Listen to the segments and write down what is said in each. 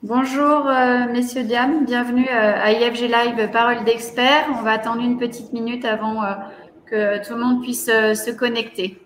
Bonjour, messieurs, dames, bienvenue à IFG Live Parole d'experts. On va attendre une petite minute avant que tout le monde puisse se connecter.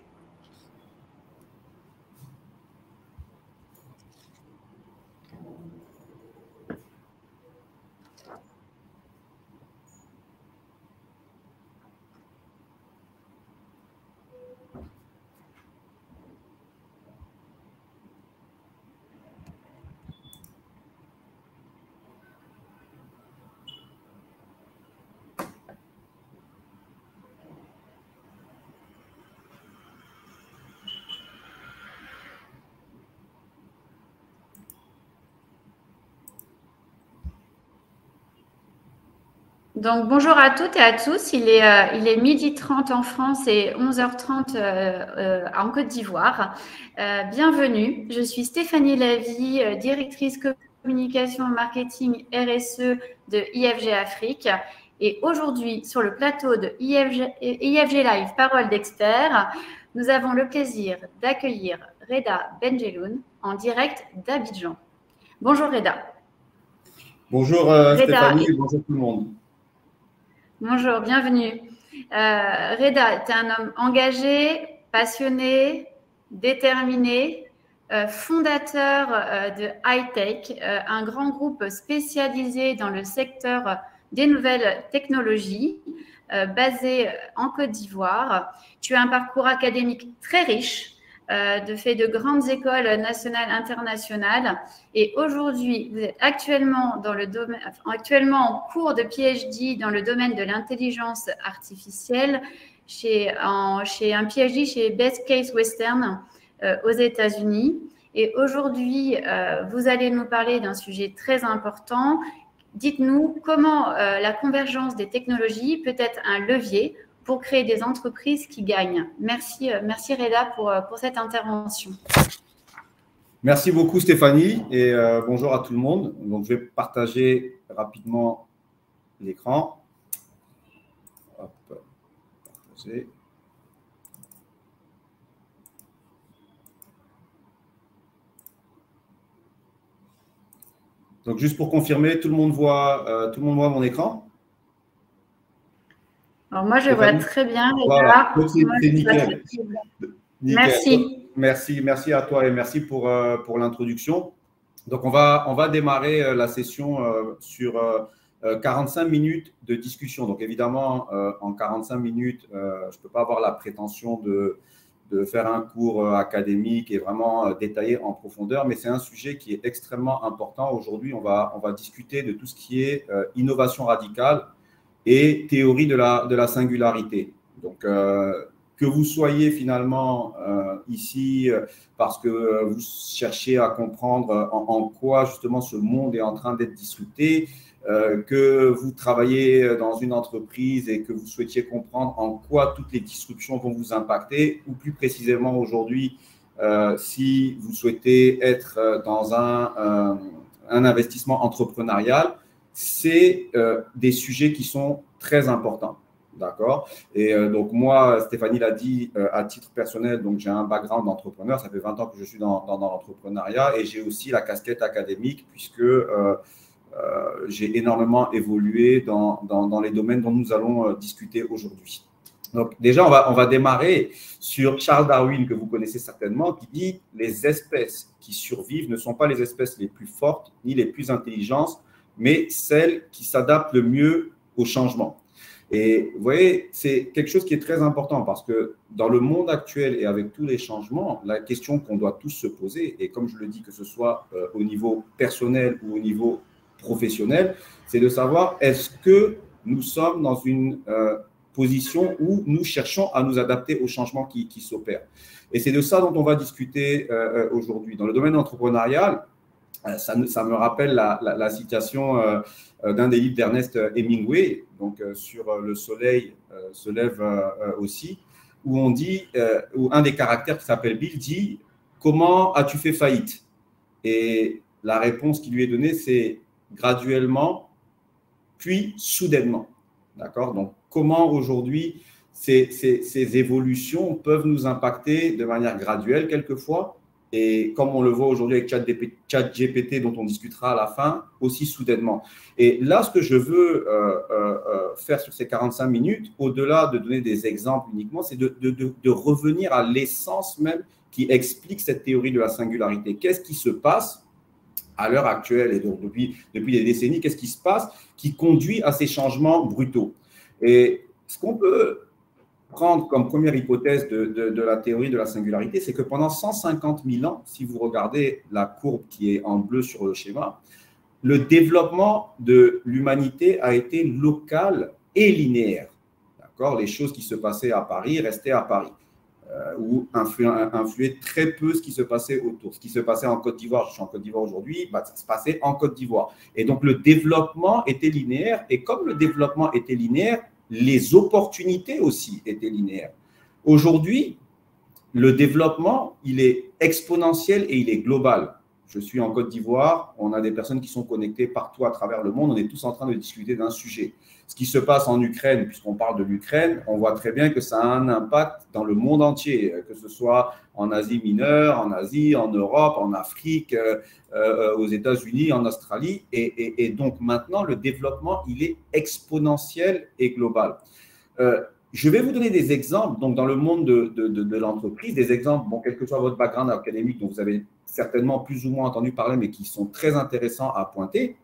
Donc, bonjour à toutes et à tous. Il est 12h30 en France et 11h30 en Côte d'Ivoire. Bienvenue. Je suis Stéphanie Lavie, directrice communication marketing RSE de IFG Afrique. Et aujourd'hui, sur le plateau de IFG Live Parole d'experts, nous avons le plaisir d'accueillir Reda Benjeloun en direct d'Abidjan. Bonjour Reda. Bonjour Stéphanie, bonjour tout le monde. Bonjour, bienvenue. Reda, tu es un homme engagé, passionné, déterminé, fondateur de Hightech, un grand groupe spécialisé dans le secteur des nouvelles technologies, basé en Côte d'Ivoire. Tu as un parcours académique très riche, de fait de grandes écoles nationales, internationales. Et aujourd'hui, vous êtes actuellement en cours de PhD dans le domaine de l'intelligence artificielle chez un PhD chez Best Case Western aux États-Unis. Et aujourd'hui, vous allez nous parler d'un sujet très important. Dites-nous comment la convergence des technologies peut être un levier pour créer des entreprises qui gagnent. Merci Reda pour cette intervention. Merci beaucoup Stéphanie et bonjour à tout le monde. Donc, je vais partager rapidement l'écran. Partager. Donc, juste pour confirmer, tout le monde voit mon écran? Alors, moi, je vois très bien. Voilà, c'est nickel. Merci. Merci à toi et merci pour l'introduction. Donc, on va démarrer la session sur 45 minutes de discussion. Donc, évidemment, en 45 minutes, je ne peux pas avoir la prétention de faire un cours académique et vraiment détaillé en profondeur, mais c'est un sujet qui est extrêmement important. Aujourd'hui, on va discuter de tout ce qui est innovation radicale et théorie de la singularité. Donc, que vous soyez finalement ici parce que vous cherchez à comprendre en quoi justement ce monde est en train d'être disrupté, que vous travaillez dans une entreprise et que vous souhaitiez comprendre en quoi toutes les disruptions vont vous impacter, ou plus précisément aujourd'hui, si vous souhaitez être dans un investissement entrepreneurial, c'est des sujets qui sont très importants. D'accord. Et donc, moi, Stéphanie l'a dit, à titre personnel, donc j'ai un background d'entrepreneur. Ça fait 20 ans que je suis dans l'entrepreneuriat et j'ai aussi la casquette académique puisque j'ai énormément évolué dans les domaines dont nous allons discuter aujourd'hui. Donc, déjà, on va démarrer sur Charles Darwin, que vous connaissez certainement, qui dit « Les espèces qui survivent ne sont pas les espèces les plus fortes ni les plus intelligentes, mais celles qui s'adaptent le mieux au changement. » Et vous voyez, c'est quelque chose qui est très important parce que dans le monde actuel et avec tous les changements, la question qu'on doit tous se poser, et comme je le dis, que ce soit au niveau personnel ou au niveau professionnel, c'est de savoir est-ce que nous sommes dans une position où nous cherchons à nous adapter aux changements qui s'opèrent. Et c'est de ça dont on va discuter aujourd'hui. Dans le domaine entrepreneurial, ça me rappelle la citation d'un des livres d'Ernest Hemingway, donc sur le soleil se lève aussi, où on dit, où un des caractères qui s'appelle Bill dit « Comment as-tu fait faillite ?» Et la réponse qui lui est donnée, c'est graduellement, puis soudainement. D'accord? Donc, comment aujourd'hui ces évolutions peuvent nous impacter de manière graduelle quelquefois, et comme on le voit aujourd'hui avec ChatGPT, dont on discutera à la fin, aussi soudainement. Et là, ce que je veux faire sur ces 45 minutes, au-delà de donner des exemples uniquement, c'est de revenir à l'essence même qui explique cette théorie de la singularité. Qu'est-ce qui se passe à l'heure actuelle et donc depuis des décennies, qu'est-ce qui se passe qui conduit à ces changements brutaux? Et ce qu'on peut prendre comme première hypothèse de la théorie de la singularité, c'est que pendant 150 000 ans, si vous regardez la courbe qui est en bleu sur le schéma, le développement de l'humanité a été local et linéaire. D'accord? Les choses qui se passaient à Paris restaient à Paris, ou influaient très peu ce qui se passait autour. Ce qui se passait en Côte d'Ivoire, je suis en Côte d'Ivoire aujourd'hui, ça se passait en Côte d'Ivoire. Et donc, le développement était linéaire, et comme le développement était linéaire, les opportunités aussi étaient linéaires. Aujourd'hui, le développement, il est exponentiel et il est global. Je suis en Côte d'Ivoire, on a des personnes qui sont connectées partout à travers le monde, on est tous en train de discuter d'un sujet. Ce qui se passe en Ukraine, puisqu'on parle de l'Ukraine, on voit très bien que ça a un impact dans le monde entier, que ce soit en Asie mineure, en Asie, en Europe, en Afrique, aux États-Unis, en Australie. Et donc maintenant, le développement, il est exponentiel et global. Je vais vous donner des exemples donc dans le monde de l'entreprise, des exemples, bon, quel que soit votre background académique, dont vous avez certainement plus ou moins entendu parler, mais qui sont très intéressants à pointer.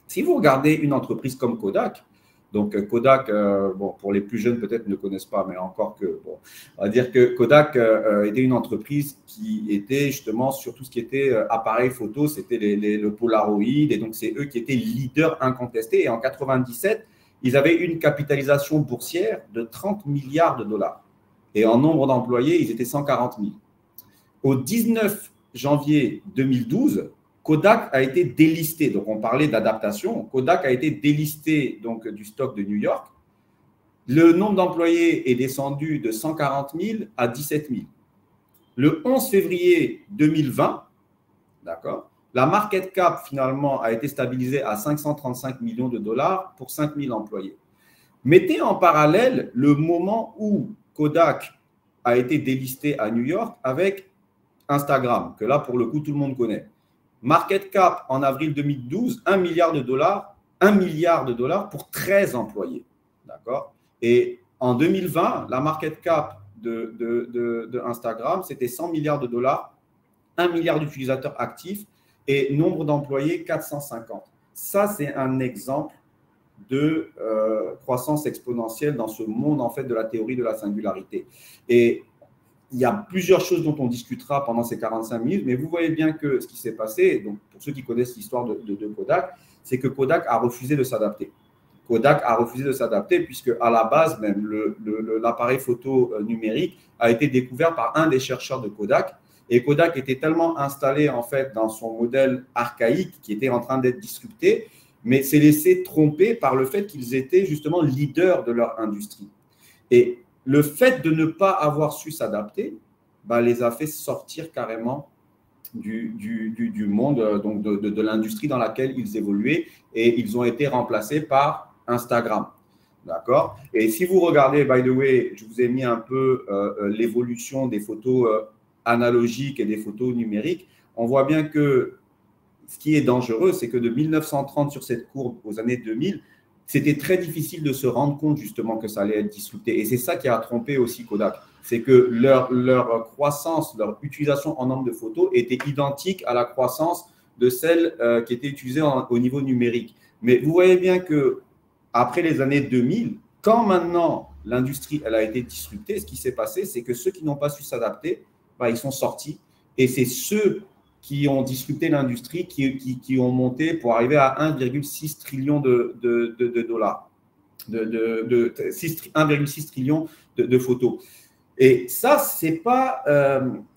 Si vous regardez une entreprise comme Kodak, donc Kodak, bon, pour les plus jeunes peut-être ne connaissent pas, mais encore que, bon, on va dire que Kodak était une entreprise qui était justement sur tout ce qui était appareil photo, c'était le Polaroid, et donc c'est eux qui étaient leaders incontestés. Et en 97, ils avaient une capitalisation boursière de 30 milliards de dollars. Et en nombre d'employés, ils étaient 140 000. Au 19 janvier 2012, Kodak a été délisté. Donc, on parlait d'adaptation. Kodak a été délisté donc, du stock de New York. Le nombre d'employés est descendu de 140 000 à 17 000. Le 11 février 2020, d'accord, la market cap, finalement, a été stabilisée à 535 millions de dollars pour 5 000 employés. Mettez en parallèle le moment où Kodak a été délisté à New York avec Instagram, que là, pour le coup, tout le monde connaît. Market cap en avril 2012, 1 milliard de dollars pour 13 employés. D'accord? Et en 2020, la market cap de Instagram, c'était 100 milliards de dollars, 1 milliard d'utilisateurs actifs et nombre d'employés 450. Ça, c'est un exemple de croissance exponentielle dans ce monde en fait de la théorie de la singularité. Et il y a plusieurs choses dont on discutera pendant ces 45 minutes, mais vous voyez bien que ce qui s'est passé, donc pour ceux qui connaissent l'histoire de Kodak, c'est que Kodak a refusé de s'adapter. Kodak a refusé de s'adapter puisque à la base même, l'appareil photo numérique a été découvert par un des chercheurs de Kodak. Et Kodak était tellement installé en fait dans son modèle archaïque qui était en train d'être disrupté, mais s'est laissé tromper par le fait qu'ils étaient justement leaders de leur industrie. Et le fait de ne pas avoir su s'adapter les a fait sortir carrément du monde, donc de l'industrie dans laquelle ils évoluaient, et ils ont été remplacés par Instagram. D'accord? Et si vous regardez, by the way, je vous ai mis un peu l'évolution des photos analogiques et des photos numériques, on voit bien que ce qui est dangereux, c'est que de 1930 sur cette courbe aux années 2000, c'était très difficile de se rendre compte justement que ça allait être disrupté. Et c'est ça qui a trompé aussi Kodak. C'est que leur croissance, leur utilisation en nombre de photos était identique à la croissance de celle qui était utilisée au niveau numérique. Mais vous voyez bien qu'après les années 2000, quand maintenant l'industrie elle a été disruptée, ce qui s'est passé, c'est que ceux qui n'ont pas su s'adapter, ils sont sortis. Et c'est ceux qui ont disrupté l'industrie, qui ont monté pour arriver à 1,6 trillion de dollars, 1,6 trillion de photos. Et ça, ce n'est pas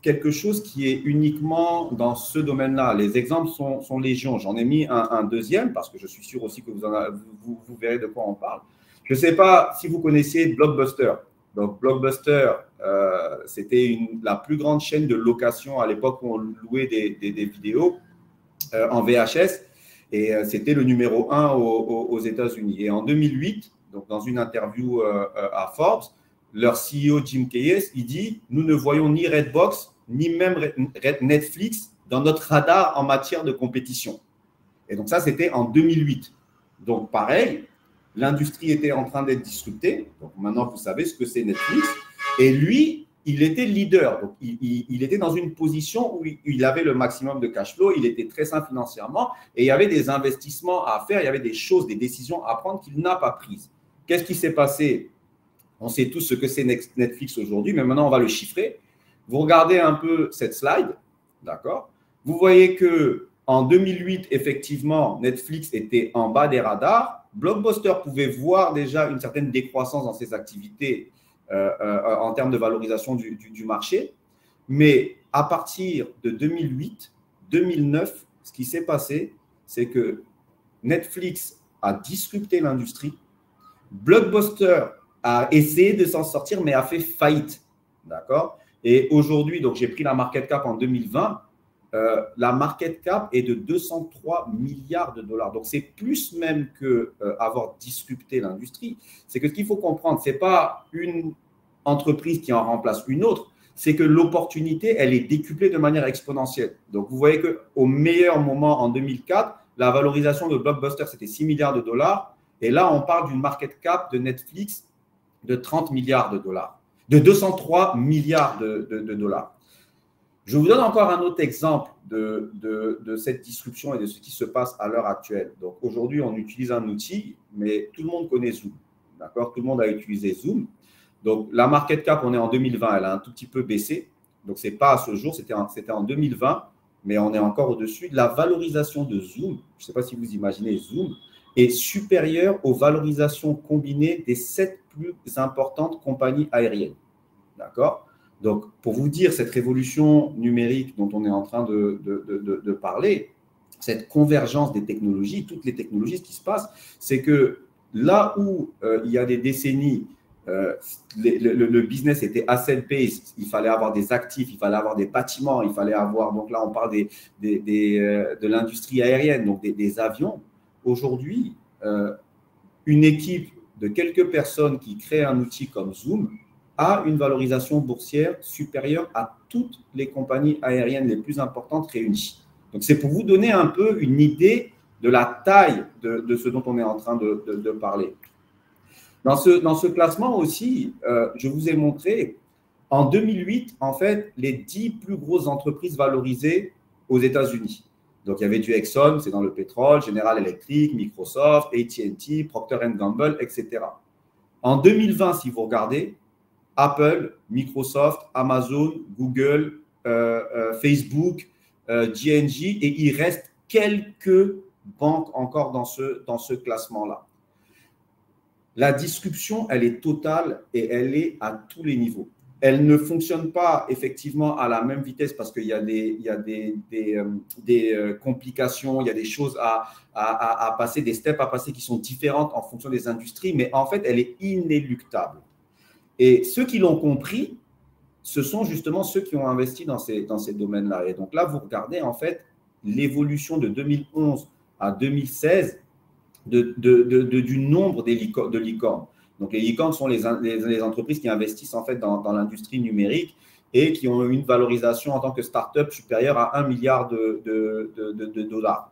quelque chose qui est uniquement dans ce domaine-là. Les exemples sont légion. J'en ai mis un deuxième parce que je suis sûr aussi que vous verrez de quoi on parle. Je ne sais pas si vous connaissiez Blockbuster. Donc, Blockbuster, c'était la plus grande chaîne de location à l'époque où on louait des vidéos en VHS. Et c'était le numéro 1 aux États-Unis. Et en 2008, donc dans une interview à Forbes, leur CEO Jim Keyes, il dit « Nous ne voyons ni Redbox ni même Netflix dans notre radar en matière de compétition. Et donc ça, c'était en 2008. Donc pareil, l'industrie était en train d'être disruptée. Donc maintenant, vous savez ce que c'est Netflix. Et lui, il était leader. Donc il était dans une position où il avait le maximum de cash flow. Il était très sain financièrement. Et il y avait des investissements à faire. Il y avait des choses, des décisions à prendre qu'il n'a pas prises. Qu'est-ce qui s'est passé? On sait tous ce que c'est Netflix aujourd'hui, mais maintenant, on va le chiffrer. Vous regardez un peu cette slide, d'accord? Vous voyez qu'en 2008, effectivement, Netflix était en bas des radars. Blockbuster pouvait voir déjà une certaine décroissance dans ses activités en termes de valorisation du marché. Mais à partir de 2008, 2009, ce qui s'est passé, c'est que Netflix a disrupté l'industrie. Blockbuster a essayé de s'en sortir, mais a fait faillite. D'accord? Et aujourd'hui, donc j'ai pris la market cap en 2020. La market cap est de 203 milliards de dollars. Donc, c'est plus même qu'avoir disrupté l'industrie. C'est que ce qu'il faut comprendre, ce n'est pas une entreprise qui en remplace une autre, c'est que l'opportunité, elle est décuplée de manière exponentielle. Donc, vous voyez qu'au meilleur moment, en 2004, la valorisation de Blockbuster, c'était 6 milliards de dollars. Et là, on parle d'une market cap de Netflix de 30 milliards de dollars, de 203 milliards de dollars. Je vous donne encore un autre exemple de cette disruption et de ce qui se passe à l'heure actuelle. Donc, aujourd'hui, on utilise un outil, mais tout le monde connaît Zoom. D'accord? Tout le monde a utilisé Zoom. Donc, la market cap, on est en 2020, elle a un tout petit peu baissé. Donc, ce n'est pas à ce jour, c'était en 2020, mais on est encore au-dessus. La valorisation de Zoom, je ne sais pas si vous imaginez Zoom, est supérieure aux valorisations combinées des 7 plus importantes compagnies aériennes. D'accord? Donc, pour vous dire, cette révolution numérique dont on est en train de parler, cette convergence des technologies, toutes les technologies, ce qui se passe, c'est que là où il y a des décennies, le business était asset-based, il fallait avoir des actifs, il fallait avoir des bâtiments, il fallait avoir, donc là on parle de l'industrie aérienne, donc des avions. Aujourd'hui, une équipe de quelques personnes qui créent un outil comme Zoom a une valorisation boursière supérieure à toutes les compagnies aériennes les plus importantes réunies. Donc, c'est pour vous donner un peu une idée de la taille de ce dont on est en train de parler. Dans ce classement aussi, je vous ai montré, en 2008, en fait, les 10 plus grosses entreprises valorisées aux États-Unis. Donc, il y avait du Exxon, c'est dans le pétrole, General Electric, Microsoft, AT&T, Procter & Gamble, etc. En 2020, si vous regardez, Apple, Microsoft, Amazon, Google, Facebook, G&J, et il reste quelques banques encore dans ce classement-là. La disruption, elle est totale et elle est à tous les niveaux. Elle ne fonctionne pas effectivement à la même vitesse parce qu'il y a des complications, il y a des choses à passer, des steps à passer qui sont différentes en fonction des industries, mais en fait, elle est inéluctable. Et ceux qui l'ont compris, ce sont justement ceux qui ont investi dans ces domaines-là. Et donc là, vous regardez en fait l'évolution de 2011 à 2016 du nombre de licornes. Donc les licornes sont les entreprises qui investissent en fait dans l'industrie numérique et qui ont une valorisation en tant que start-up supérieure à 1 milliard de dollars.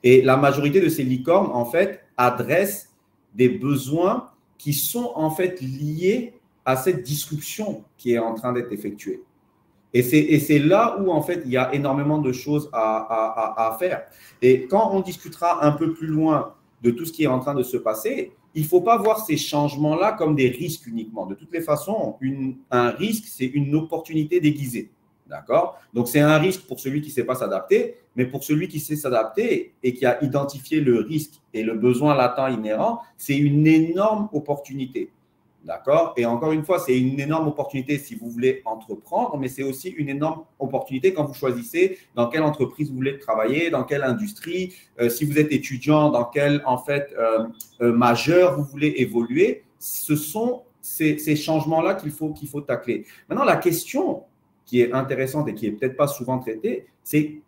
Et la majorité de ces licornes en fait adressent des besoins qui sont en fait liés à cette disruption qui est en train d'être effectuée. Et c'est là où en fait il y a énormément de choses à faire. Et quand on discutera un peu plus loin de tout ce qui est en train de se passer, il ne faut pas voir ces changements-là comme des risques uniquement. De toutes les façons, un risque, c'est une opportunité déguisée. D'accord? Donc, c'est un risque pour celui qui ne sait pas s'adapter, mais pour celui qui sait s'adapter et qui a identifié le risque et le besoin latent inhérent, c'est une énorme opportunité. D'accord? Et encore une fois, c'est une énorme opportunité si vous voulez entreprendre, mais c'est aussi une énorme opportunité quand vous choisissez dans quelle entreprise vous voulez travailler, dans quelle industrie, si vous êtes étudiant, dans quel en fait majeur vous voulez évoluer. Ce sont ces changements-là qu'il faut tacler. Maintenant, la question qui est intéressante et qui n'est peut-être pas souvent traitée, c'est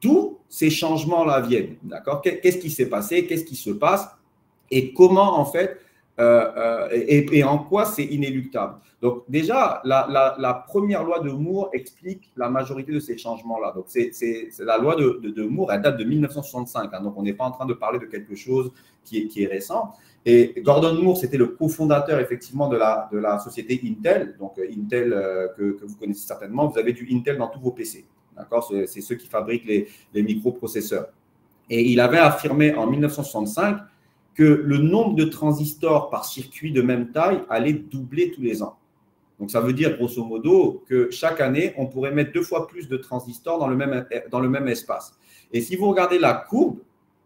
d'où ces changements-là viennent. D'accord? Qu'est-ce qui s'est passé? Qu'est-ce qui se passe? Et comment, en fait, et en quoi c'est inéluctable. Donc déjà, la première loi de Moore explique la majorité de ces changements-là. Donc c'est la loi de Moore, elle date de 1965, hein, donc on n'est pas en train de parler de quelque chose qui est récent. Et Gordon Moore, c'était le cofondateur effectivement de la société Intel. Donc Intel, que vous connaissez certainement, vous avez du Intel dans tous vos PC. D'accord, c'est ceux qui fabriquent les microprocesseurs. Et il avait affirmé en 1965 que le nombre de transistors par circuit de même taille allait doubler tous les ans. Donc, ça veut dire, grosso modo, que chaque année, on pourrait mettre 2 fois plus de transistors dans le même espace. Et si vous regardez la courbe,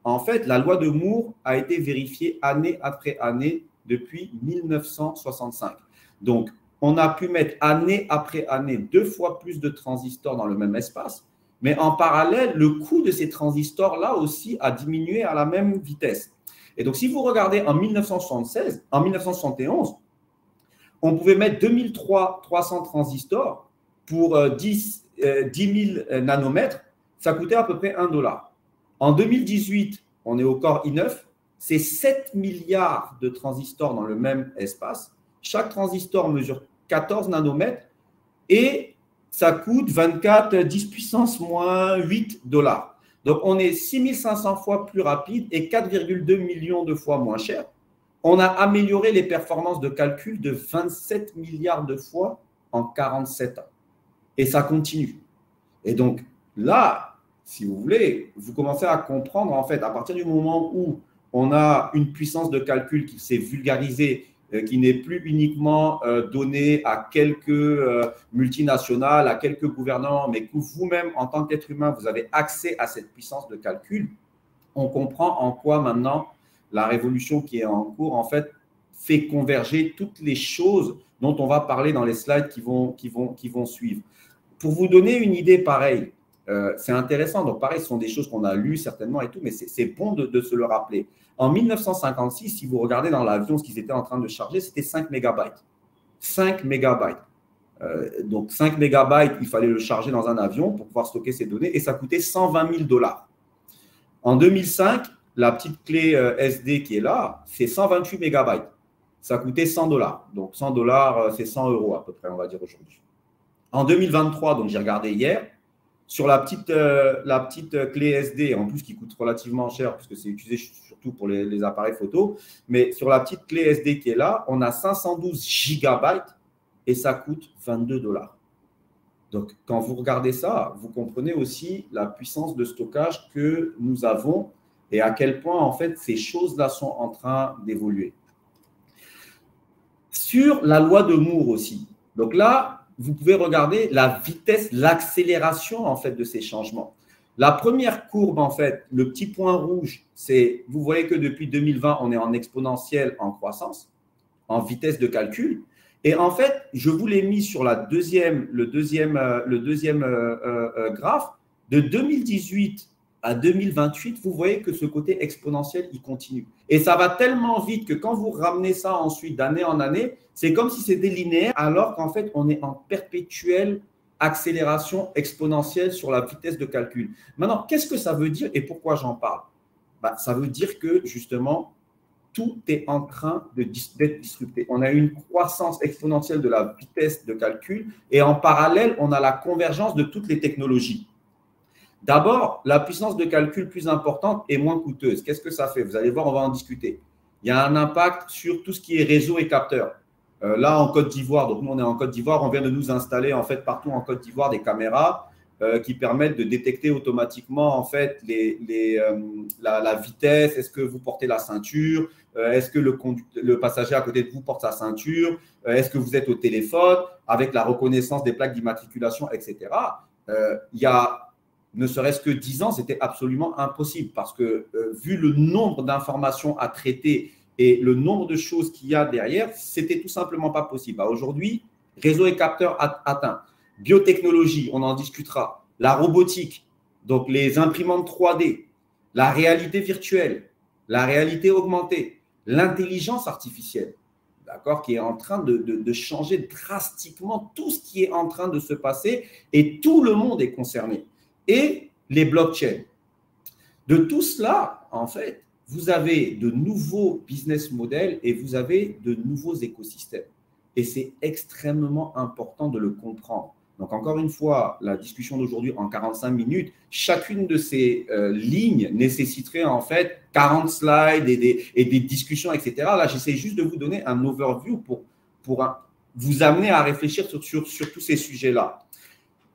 en fait, la loi de Moore a été vérifiée année après année depuis 1965. Donc, on a pu mettre année après année 2 fois plus de transistors dans le même espace, mais en parallèle, le coût de ces transistors-là aussi a diminué à la même vitesse. Et donc, si vous regardez en 1971, on pouvait mettre 2300 transistors pour 10 000 nanomètres. Ça coûtait à peu près $1. En 2018, on est au Core i9, c'est 7 milliards de transistors dans le même espace. Chaque transistor mesure 14 nanomètres et ça coûte 24 10 puissance moins $8. Donc, on est 6500 fois plus rapide et 4,2 millions de fois moins cher. On a amélioré les performances de calcul de 27 milliards de fois en 47 ans. Et ça continue. Et donc, là, si vous voulez, vous commencez à comprendre, en fait, à partir du moment où on a une puissance de calcul qui s'est vulgarisée, qui n'est plus uniquement donnée à quelques multinationales, à quelques gouvernements, mais que vous-même, en tant qu'être humain, vous avez accès à cette puissance de calcul, on comprend en quoi maintenant la révolution qui est en cours, en fait, fait converger toutes les choses dont on va parler dans les slides qui vont suivre. Pour vous donner une idée pareille, c'est intéressant. Donc, pareil, ce sont des choses qu'on a lues certainement et tout, mais c'est bon de se le rappeler. En 1956, si vous regardez dans l'avion ce qu'ils étaient en train de charger, c'était 5 mégabytes. 5 mégabytes. Donc, 5 mégabytes, il fallait le charger dans un avion pour pouvoir stocker ces données et ça coûtait $120 000. En 2005, la petite clé SD qui est là, c'est 128 mégabytes. Ça coûtait $100. Donc, $100, c'est 100 € à peu près, on va dire aujourd'hui. En 2023, donc j'ai regardé hier, sur la petite clé SD, en plus qui coûte relativement cher puisque c'est utilisé surtout pour les appareils photo, mais sur la petite clé SD qui est là, on a 512 gigabytes et ça coûte $22. Donc, quand vous regardez ça, vous comprenez aussi la puissance de stockage que nous avons et à quel point, en fait, ces choses-là sont en train d'évoluer. Sur la loi de Moore aussi. Donc là, vous pouvez regarder la vitesse, l'accélération, en fait, de ces changements. La première courbe, en fait, le petit point rouge, c'est, vous voyez que depuis 2020, on est en exponentielle en croissance, en vitesse de calcul. Et en fait, je vous l'ai mis sur le deuxième graphe. De 2018 à 2028, vous voyez que ce côté exponentiel, il continue. Et ça va tellement vite que quand vous ramenez ça ensuite d'année en année, c'est comme si c'était linéaire, alors qu'en fait, on est en perpétuelle accélération exponentielle sur la vitesse de calcul. Maintenant, qu'est-ce que ça veut dire et pourquoi j'en parle? Ça veut dire que, justement, tout est en train d'être disrupté. On a une croissance exponentielle de la vitesse de calcul et en parallèle, on a la convergence de toutes les technologies. D'abord, la puissance de calcul plus importante est moins coûteuse. Qu'est-ce que ça fait? Vous allez voir, on va en discuter. Il y a un impact sur tout ce qui est réseau et capteurs. Là, en Côte d'Ivoire, donc nous, on est en Côte d'Ivoire, on vient de nous installer en fait partout en Côte d'Ivoire des caméras qui permettent de détecter automatiquement en fait la vitesse. Est-ce que vous portez la ceinture? Est-ce que le passager à côté de vous porte sa ceinture? Est-ce que vous êtes au téléphone? Avec la reconnaissance des plaques d'immatriculation, etc. Il y a ne serait-ce que 10 ans, c'était absolument impossible parce que vu le nombre d'informations à traiter et le nombre de choses qu'il y a derrière, c'était tout simplement pas possible. Aujourd'hui, réseau et capteurs atteint. Biotechnologie, on en discutera. La robotique, donc les imprimantes 3D, la réalité virtuelle, la réalité augmentée, l'intelligence artificielle, d'accord, qui est en train de changer drastiquement tout ce qui est en train de se passer et tout le monde est concerné. Et les blockchains. De tout cela, en fait, vous avez de nouveaux business models et vous avez de nouveaux écosystèmes. Et c'est extrêmement important de le comprendre. Donc, encore une fois, la discussion d'aujourd'hui en 45 minutes, chacune de ces lignes nécessiterait en fait 40 slides et des discussions, etc. Là, j'essaie juste de vous donner un overview pour vous amener à réfléchir sur tous ces sujets-là.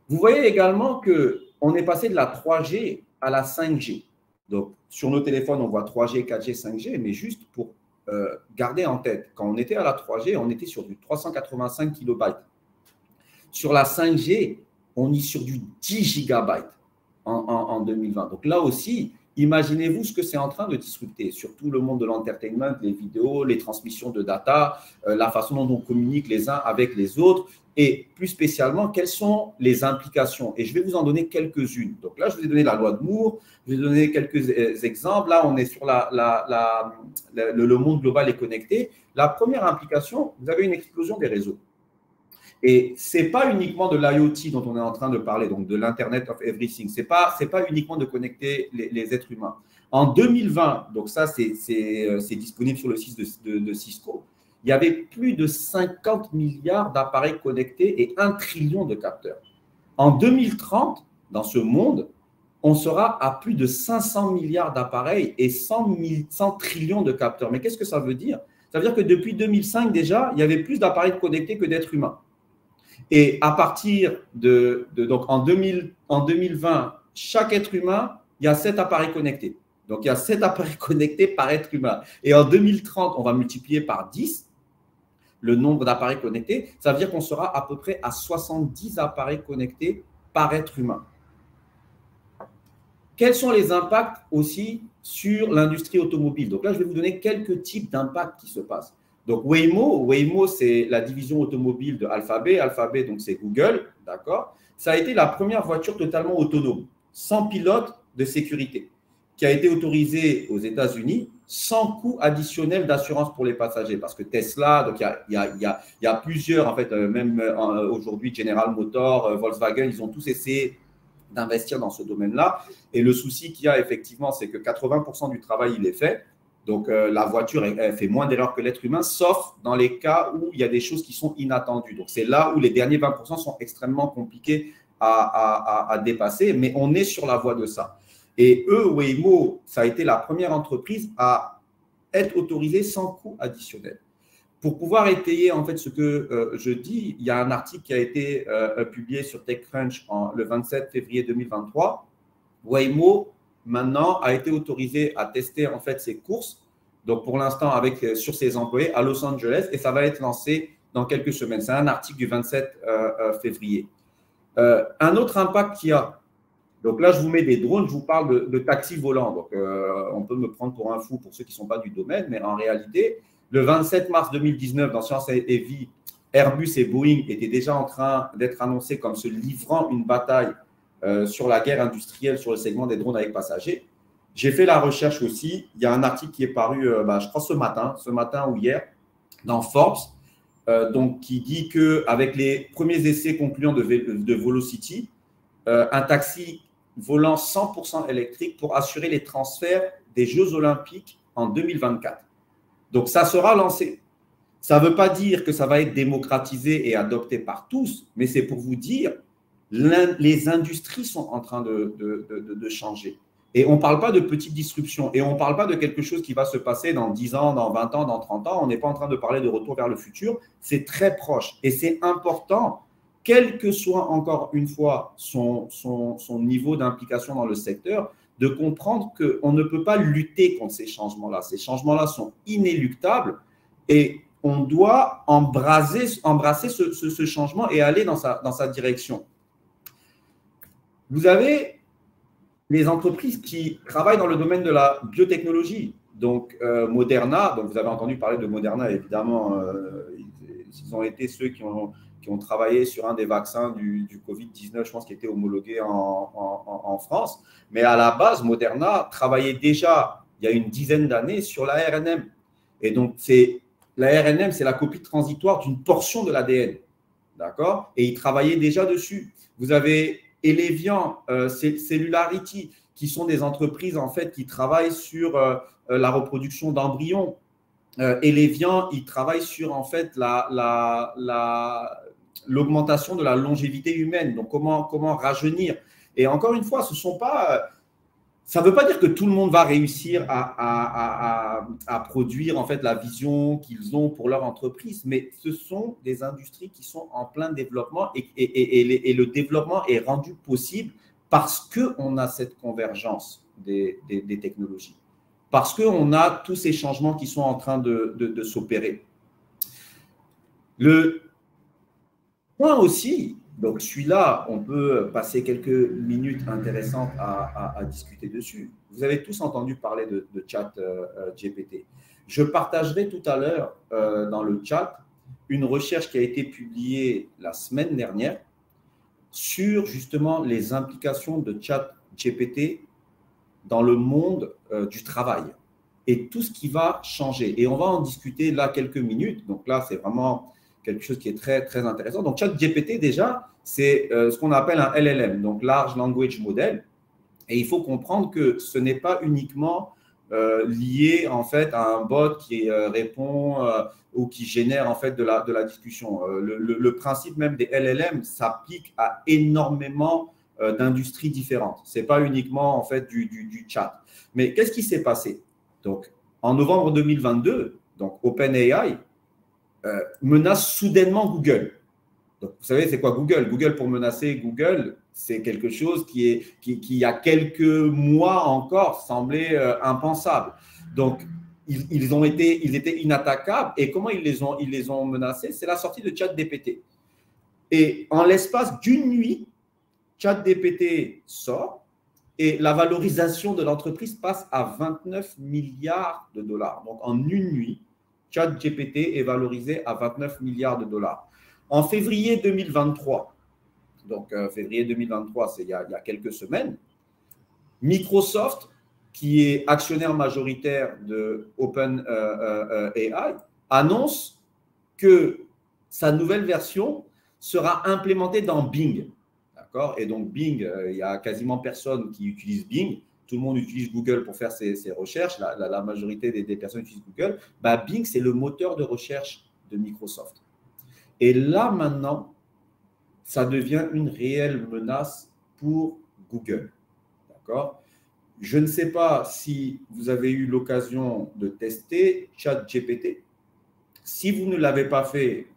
Vous voyez également qu'on est passé de la 3G à la 5G. Donc, sur nos téléphones, on voit 3G, 4G, 5G, mais juste pour garder en tête, quand on était à la 3G, on était sur du 385 kilobytes. Sur la 5G, on est sur du 10 gigabytes en 2020. Donc là aussi, imaginez-vous ce que c'est en train de disrupter, surtout le monde de l'entertainment, les vidéos, les transmissions de data, la façon dont on communique les uns avec les autres et plus spécialement, quelles sont les implications. Et je vais vous en donner quelques-unes. Donc là, je vous ai donné la loi de Moore, je vous ai donné quelques exemples. Là, on est sur le monde global et connecté. La première implication, vous avez une explosion des réseaux. Et ce n'est pas uniquement de l'IoT dont on est en train de parler, donc de l'Internet of Everything. Ce n'est pas uniquement de connecter les êtres humains. En 2020, donc ça, c'est disponible sur le site de Cisco, il y avait plus de 50 milliards d'appareils connectés et 1 trillion de capteurs. En 2030, dans ce monde, on sera à plus de 500 milliards d'appareils et 100 trillions de capteurs. Mais qu'est-ce que ça veut dire? Ça veut dire que depuis 2005 déjà, il y avait plus d'appareils connectés que d'êtres humains. Et à partir donc en 2020, chaque être humain, il y a 7 appareils connectés. Donc, il y a 7 appareils connectés par être humain. Et en 2030, on va multiplier par 10 le nombre d'appareils connectés. Ça veut dire qu'on sera à peu près à 70 appareils connectés par être humain. Quels sont les impacts aussi sur l'industrie automobile? Donc là, je vais vous donner quelques types d'impacts qui se passent. Donc, Waymo, c'est la division automobile de Alphabet. Alphabet, donc c'est Google, d'accord? Ça a été la première voiture totalement autonome, sans pilote de sécurité, qui a été autorisée aux États-Unis sans coût additionnel d'assurance pour les passagers. Parce que Tesla, donc il y a plusieurs, en fait, même aujourd'hui, General Motors, Volkswagen, ils ont tous essayé d'investir dans ce domaine-là. Et le souci qu'il y a effectivement, c'est que 80% du travail, il est fait. Donc, la voiture, elle fait moins d'erreurs que l'être humain, sauf dans les cas où il y a des choses qui sont inattendues. Donc, c'est là où les derniers 20% sont extrêmement compliqués à dépasser, mais on est sur la voie de ça. Et Waymo, ça a été la première entreprise à être autorisée sans coût additionnel. Pour pouvoir étayer en fait ce que je dis, il y a un article qui a été publié sur TechCrunch le 27 février 2023. Waymo, maintenant, a été autorisé à tester en fait ses courses, donc pour l'instant sur ses employés à Los Angeles, et ça va être lancé dans quelques semaines. C'est un article du 27 février. Un autre impact qu'il y a, donc là je vous mets des drones, je vous parle de taxis volants, donc on peut me prendre pour un fou pour ceux qui ne sont pas du domaine, mais en réalité, le 27 mars 2019, dans Science et Vie, Airbus et Boeing étaient déjà en train d'être annoncés comme se livrant une bataille sur la guerre industrielle sur le segment des drones avec passagers. J'ai fait la recherche aussi. Il y a un article qui est paru, je crois, ce matin ou hier, dans Forbes, donc, qui dit qu'avec les premiers essais concluants de Velocity, un taxi volant 100% électrique pour assurer les transferts des Jeux Olympiques en 2024. Donc, ça sera lancé. Ça ne veut pas dire que ça va être démocratisé et adopté par tous, mais c'est pour vous dire les industries sont en train de changer. Et on ne parle pas de petites disruptions. Et on ne parle pas de quelque chose qui va se passer dans 10 ans, dans 20 ans, dans 30 ans. On n'est pas en train de parler de retour vers le futur. C'est très proche. Et c'est important, quel que soit encore une fois son niveau d'implication dans le secteur, de comprendre qu'on ne peut pas lutter contre ces changements-là. Ces changements-là sont inéluctables et on doit embrasser ce changement et aller dans sa direction. Vous avez les entreprises qui travaillent dans le domaine de la biotechnologie. Donc, Moderna, donc vous avez entendu parler de Moderna, évidemment, ils ont été ceux qui ont travaillé sur un des vaccins du Covid-19, je pense, qui était homologué en France. Mais à la base, Moderna travaillait déjà, il y a une dizaine d'années, sur l'ARNM. Et donc, l'ARNM, c'est la copie transitoire d'une portion de l'ADN. D'accord? Et ils travaillaient déjà dessus. Vous avez Elevian, Cellularity, qui sont des entreprises en fait qui travaillent sur la reproduction d'embryons. Et Lévian, il travaille sur en fait l'augmentation de la longévité humaine, donc comment rajeunir. Et encore une fois, ça ne veut pas dire que tout le monde va réussir à produire en fait la vision qu'ils ont pour leur entreprise, mais ce sont des industries qui sont en plein développement et le développement est rendu possible parce qu'on a cette convergence des technologies, parce qu'on a tous ces changements qui sont en train de s'opérer. Le point aussi, donc celui-là, on peut passer quelques minutes intéressantes à discuter dessus. Vous avez tous entendu parler de chat GPT. Je partagerai tout à l'heure dans le chat une recherche qui a été publiée la semaine dernière sur justement les implications de chat GPT dans le monde du travail et tout ce qui va changer. Et on va en discuter là quelques minutes. Donc là, c'est vraiment quelque chose qui est très, très intéressant. Donc, ChatGPT, déjà, c'est ce qu'on appelle un LLM, donc Large Language Model. Et il faut comprendre que ce n'est pas uniquement lié, en fait, à un bot qui répond ou qui génère, en fait, de la discussion. Le principe même des LLM s'applique à énormément d'industries différentes. Ce n'est pas uniquement, en fait, du chat. Mais qu'est-ce qui s'est passé? Donc, en novembre 2022, donc OpenAI menace soudainement Google. Donc, vous savez, c'est quoi Google? Google, pour menacer Google, c'est quelque chose qui il y a quelques mois encore, semblait impensable. Donc, ils étaient inattaquables. Et comment ils les ont menacés? C'est la sortie de ChatGPT. Et en l'espace d'une nuit, ChatGPT sort et la valorisation de l'entreprise passe à 29 milliards de dollars. Donc, en une nuit, ChatGPT est valorisé à 29 milliards de dollars. En février 2023, donc février 2023, c'est il y a quelques semaines, Microsoft, qui est actionnaire majoritaire de OpenAI, annonce que sa nouvelle version sera implémentée dans Bing. D'accord? Et donc Bing, il y a quasiment personne qui utilise Bing. Tout le monde utilise Google pour faire ses recherches. La majorité des personnes utilisent Google. Bing, c'est le moteur de recherche de Microsoft. Et là, maintenant, ça devient une réelle menace pour Google. D'accord? Je ne sais pas si vous avez eu l'occasion de tester ChatGPT. Si vous ne l'avez pas fait,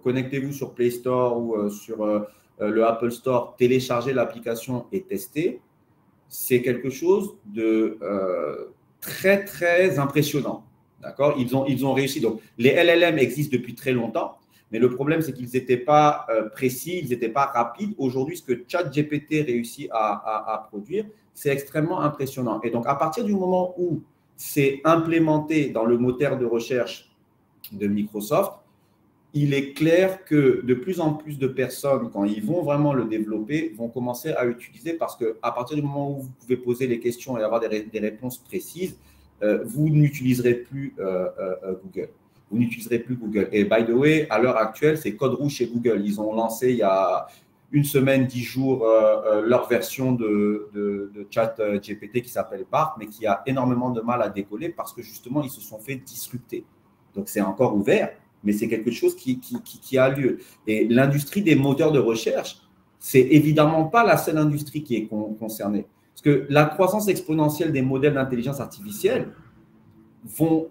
connectez-vous sur Play Store ou sur le Apple Store, téléchargez l'application et testez. C'est quelque chose de très, très impressionnant. D'accord? Ils ont réussi. Donc, les LLM existent depuis très longtemps, mais le problème, c'est qu'ils n'étaient pas précis, ils n'étaient pas rapides. Aujourd'hui, ce que ChatGPT réussit à produire, c'est extrêmement impressionnant. Et donc, à partir du moment où c'est implémenté dans le moteur de recherche de Microsoft, il est clair que de plus en plus de personnes, quand ils vont vraiment le développer, vont commencer à utiliser parce qu'à partir du moment où vous pouvez poser les questions et avoir des réponses précises, vous n'utiliserez plus Google. Vous n'utiliserez plus Google. Et by the way, à l'heure actuelle, c'est code rouge chez Google. Ils ont lancé il y a une semaine, 10 jours, leur version de ChatGPT qui s'appelle Bard, mais qui a énormément de mal à décoller parce que justement, ils se sont fait disrupter. Donc, c'est encore ouvert, mais c'est quelque chose qui a lieu. Et l'industrie des moteurs de recherche, c'est évidemment pas la seule industrie qui est concernée. Parce que la croissance exponentielle des modèles d'intelligence artificielle vont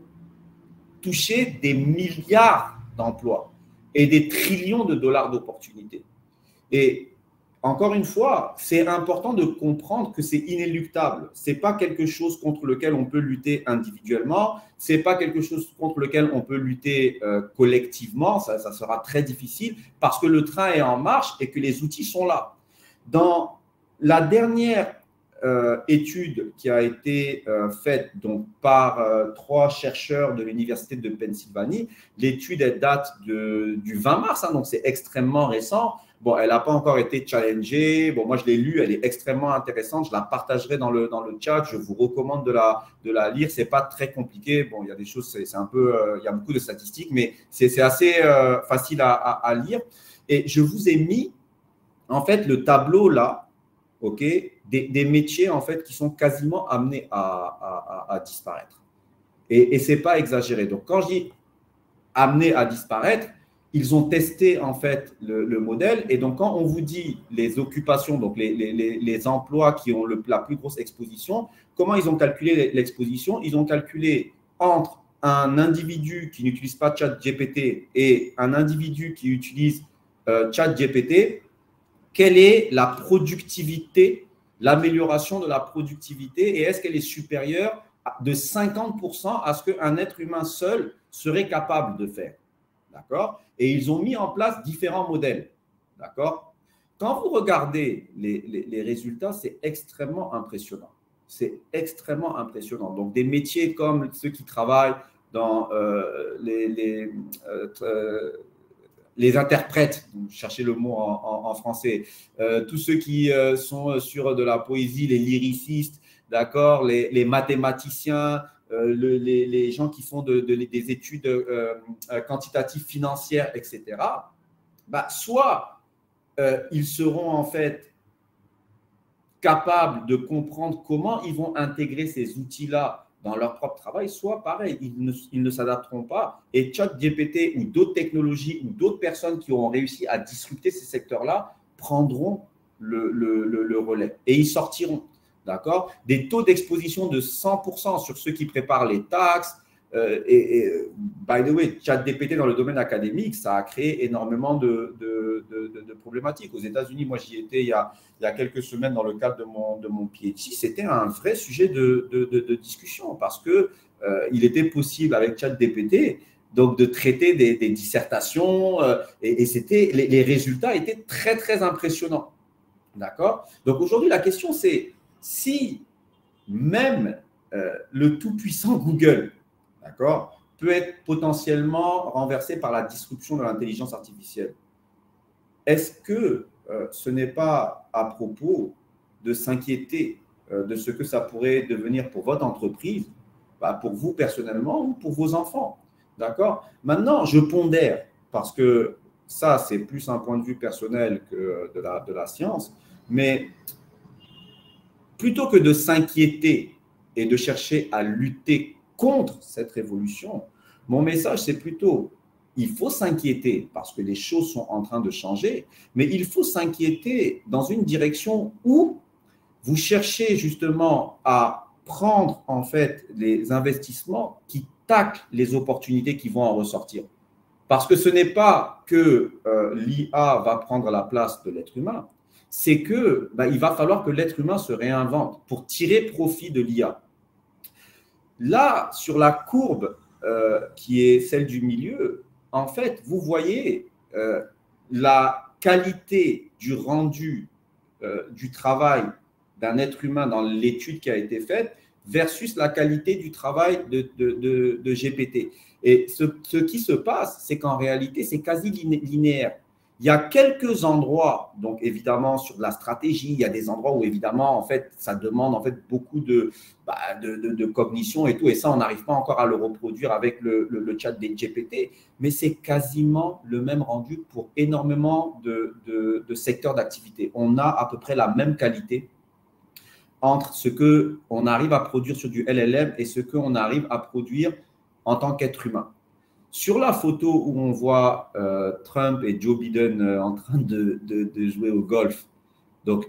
toucher des milliards d'emplois et des trillions de dollars d'opportunités. Et encore une fois, c'est important de comprendre que c'est inéluctable. Ce n'est pas quelque chose contre lequel on peut lutter individuellement. Ce n'est pas quelque chose contre lequel on peut lutter collectivement. Ça sera très difficile parce que le train est en marche et que les outils sont là. Dans la dernière étude qui a été faite donc, par 3 chercheurs de l'Université de Pennsylvanie, l'étude date du 20 mars, donc c'est extrêmement récent. Bon, elle n'a pas encore été challengée. Bon, moi, je l'ai lue. Elle est extrêmement intéressante. Je la partagerai dans le chat. Je vous recommande de la lire. Ce n'est pas très compliqué. Bon, il y a des choses, c'est un peu… il y a beaucoup de statistiques, mais c'est assez facile à lire. Et je vous ai mis, en fait, le tableau là, OK, des métiers, en fait, qui sont quasiment amenés à disparaître. Et ce n'est pas exagéré. Donc, quand je dis amené à disparaître, ils ont testé en fait le modèle. Et donc, quand on vous dit les occupations, donc les emplois qui ont la plus grosse exposition, comment ils ont calculé l'exposition? Ils ont calculé entre un individu qui n'utilise pas ChatGPT et un individu qui utilise ChatGPT, quelle est la productivité, l'amélioration de la productivité et est-ce qu'elle est supérieure de 50% à ce qu'un être humain seul serait capable de faire. D'accord? Et ils ont mis en place différents modèles. D'accord? Quand vous regardez les résultats, c'est extrêmement impressionnant. C'est extrêmement impressionnant. Donc, des métiers comme ceux qui travaillent dans les interprètes, cherchez le mot en français, tous ceux qui sont sur de la poésie, les lyricistes, d'accord, les mathématiciens, les gens qui font des études quantitatives financières, etc., bah, soit ils seront en fait capables de comprendre comment ils vont intégrer ces outils-là dans leur propre travail, soit pareil, ils ne s'adapteront pas. Et ChatGPT ou d'autres technologies ou d'autres personnes qui auront réussi à disrupter ces secteurs-là prendront le relais et ils sortiront. D'accord? Des taux d'exposition de 100% sur ceux qui préparent les taxes. By the way, ChatGPT dans le domaine académique, ça a créé énormément de problématiques. Aux États-Unis, moi, j'y étais il y a quelques semaines dans le cadre de mon PhD. C'était un vrai sujet de discussion parce qu'il était possible avec ChatGPT donc de traiter des dissertations et les résultats étaient très, très impressionnants. D'accord? Donc aujourd'hui, la question, c'est si même le tout-puissant Google, d'accord, peut être potentiellement renversé par la disruption de l'intelligence artificielle, est-ce que ce n'est pas à propos de s'inquiéter de ce que ça pourrait devenir pour votre entreprise, pour vous personnellement ou pour vos enfants? D'accord? Maintenant, je pondère, parce que ça, c'est plus un point de vue personnel que de la science, mais plutôt que de s'inquiéter et de chercher à lutter contre cette révolution, mon message, c'est plutôt, il faut s'inquiéter parce que les choses sont en train de changer, mais il faut s'inquiéter dans une direction où vous cherchez justement à prendre en fait les investissements qui taclent les opportunités qui vont en ressortir. Parce que ce n'est pas que l'IA va prendre la place de l'être humain, c'est que il va falloir que l'être humain se réinvente pour tirer profit de l'IA. Là, sur la courbe qui est celle du milieu, en fait, vous voyez la qualité du rendu du travail d'un être humain dans l'étude qui a été faite versus la qualité du travail de GPT. Et ce qui se passe, c'est qu'en réalité, c'est quasi linéaire. Il y a quelques endroits, donc évidemment sur de la stratégie, il y a des endroits où évidemment en fait ça demande en fait beaucoup de cognition et tout, et ça on n'arrive pas encore à le reproduire avec le chat des GPT, mais c'est quasiment le même rendu pour énormément de secteurs d'activité. On a à peu près la même qualité entre ce qu'on arrive à produire sur du LLM et ce qu'on arrive à produire en tant qu'être humain. Sur la photo où on voit Trump et Joe Biden en train de jouer au golf, donc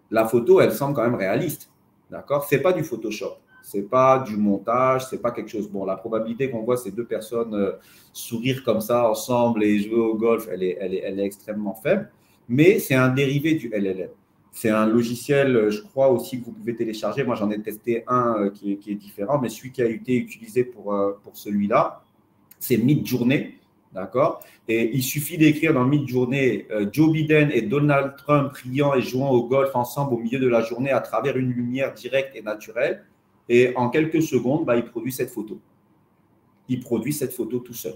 la photo, elle semble quand même réaliste. D'accord? Ce n'est pas du Photoshop, ce n'est pas du montage, ce n'est pas quelque chose. Bon, la probabilité qu'on voit ces deux personnes sourire comme ça ensemble et jouer au golf, elle est extrêmement faible, mais c'est un dérivé du LLM. C'est un logiciel, je crois aussi, que vous pouvez télécharger. Moi, j'en ai testé un qui est différent, mais celui qui a été utilisé pour celui-là, c'est Midjourney, d'accord? Et il suffit d'écrire dans Midjourney Joe Biden et Donald Trump riant et jouant au golf ensemble au milieu de la journée à travers une lumière directe et naturelle. Et en quelques secondes, il produit cette photo. Il produit cette photo tout seul.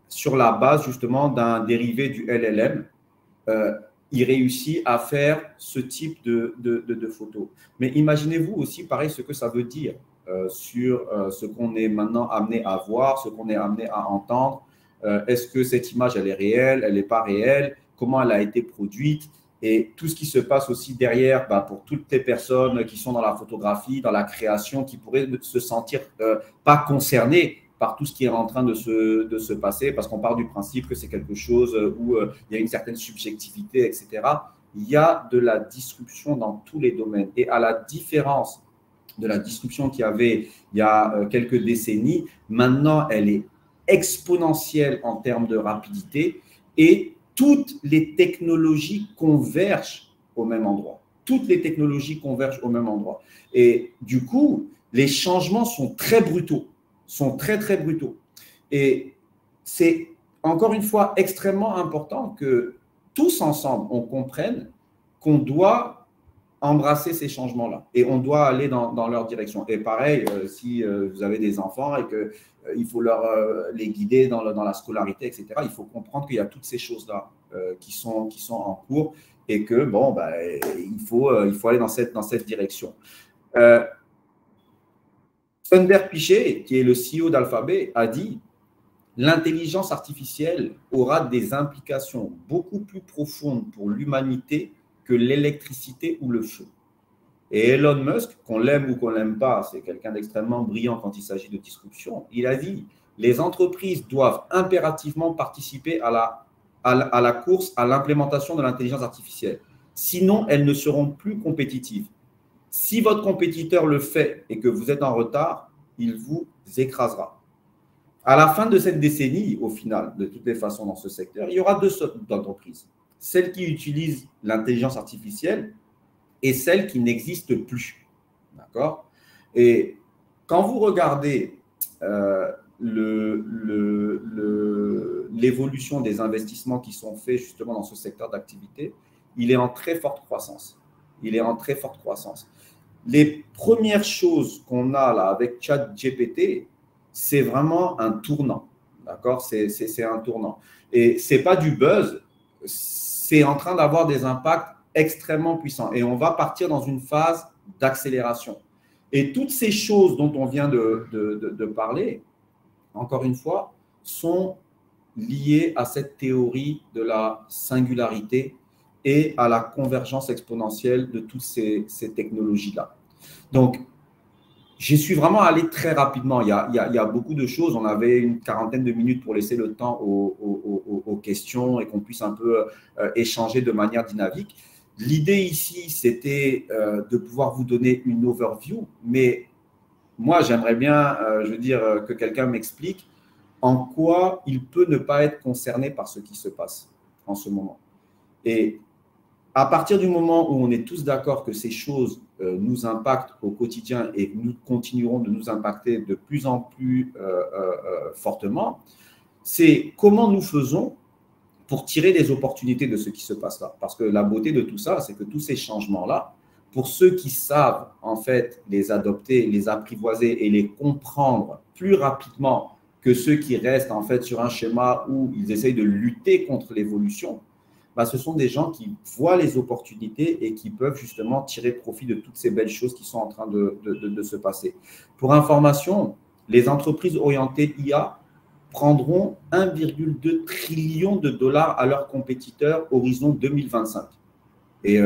Sur la base justement d'un dérivé du LLM, il réussit à faire ce type de photos. Mais imaginez-vous aussi, pareil, ce que ça veut dire sur ce qu'on est maintenant amené à voir, ce qu'on est amené à entendre. Est-ce que cette image, elle est réelle, elle n'est pas réelle? Comment elle a été produite? et tout ce qui se passe aussi derrière pour toutes les personnes qui sont dans la photographie, dans la création, qui pourraient se sentir pas concernées par tout ce qui est en train de se passer, parce qu'on part du principe que c'est quelque chose où il y a une certaine subjectivité, etc. Il y a de la disruption dans tous les domaines. Et à la différence de la disruption qu'il y avait il y a quelques décennies, maintenant, elle est exponentielle en termes de rapidité et toutes les technologies convergent au même endroit. Toutes les technologies convergent au même endroit. Et du coup, les changements sont très brutaux, sont très, très brutaux. Et c'est encore une fois extrêmement important que tous ensemble, on comprenne qu'on doit embrasser ces changements-là et on doit aller dans leur direction. Et pareil, si vous avez des enfants et qu'il faut les guider dans la scolarité, etc., il faut comprendre qu'il y a toutes ces choses-là qui sont en cours et que, bon, il faut aller dans cette direction. Sundar Pichai, qui est le CEO d'Alphabet, a dit « L'intelligence artificielle aura des implications beaucoup plus profondes pour l'humanité que l'électricité ou le feu. » Et Elon Musk, qu'on l'aime ou qu'on ne l'aime pas, c'est quelqu'un d'extrêmement brillant quand il s'agit de disruption, il a dit « Les entreprises doivent impérativement participer à la course à l'implémentation de l'intelligence artificielle. Sinon, elles ne seront plus compétitives. Si votre compétiteur le fait et que vous êtes en retard, il vous écrasera. » À la fin de cette décennie, au final, de toutes les façons dans ce secteur, il y aura deux sortes d'entreprises. Celles qui utilisent l'intelligence artificielle et celles qui n'existent plus. D'accord? Et quand vous regardez l'évolution des investissements qui sont faits justement dans ce secteur d'activité, il est en très forte croissance. Il est en très forte croissance. Les premières choses qu'on a là avec ChatGPT, c'est vraiment un tournant. D'accord? C'est un tournant. Et ce n'est pas du buzz, c'est en train d'avoir des impacts extrêmement puissants. Et on va partir dans une phase d'accélération. Et toutes ces choses dont on vient de parler, encore une fois, sont liées à cette théorie de la singularité et à la convergence exponentielle de toutes ces technologies-là. Donc, je suis vraiment allé très rapidement. Il y a beaucoup de choses. On avait une quarantaine de minutes pour laisser le temps aux questions et qu'on puisse un peu échanger de manière dynamique. L'idée ici, c'était de pouvoir vous donner une overview, mais moi, j'aimerais bien, que quelqu'un m'explique en quoi il peut ne pas être concerné par ce qui se passe en ce moment. Et à partir du moment où on est tous d'accord que ces choses nous impactent au quotidien et nous continuerons de nous impacter de plus en plus fortement, c'est comment nous faisons pour tirer des opportunités de ce qui se passe là. Parce que la beauté de tout ça, c'est que tous ces changements-là, pour ceux qui savent en fait les adopter, les apprivoiser et les comprendre plus rapidement que ceux qui restent en fait sur un schéma où ils essayent de lutter contre l'évolution, ce sont des gens qui voient les opportunités et qui peuvent justement tirer profit de toutes ces belles choses qui sont en train de se passer. Pour information, les entreprises orientées IA prendront 1,2 trillion de dollars à leurs compétiteurs horizon 2025. Et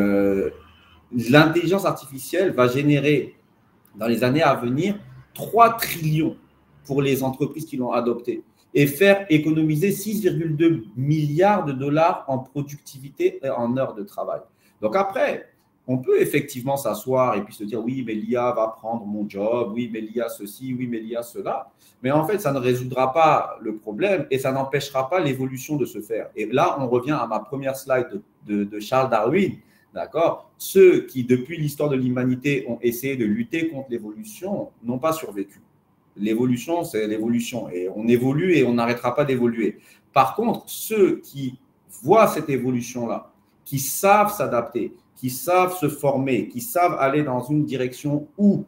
l'intelligence artificielle va générer dans les années à venir 3 trillions pour les entreprises qui l'ont adoptée et faire économiser 6,2 milliards de dollars en productivité et en heures de travail. Donc après, on peut effectivement s'asseoir et puis se dire oui, mais l'IA va prendre mon job, oui, mais l'IA ceci, oui, mais l'IA cela. Mais en fait, ça ne résoudra pas le problème et ça n'empêchera pas l'évolution de se faire. Et là, on revient à ma première slide de Charles Darwin. D'accord? Ceux qui, depuis l'histoire de l'humanité, ont essayé de lutter contre l'évolution n'ont pas survécu. L'évolution, c'est l'évolution. Et on évolue et on n'arrêtera pas d'évoluer. Par contre, ceux qui voient cette évolution-là, qui savent s'adapter, qui savent se former, qui savent aller dans une direction où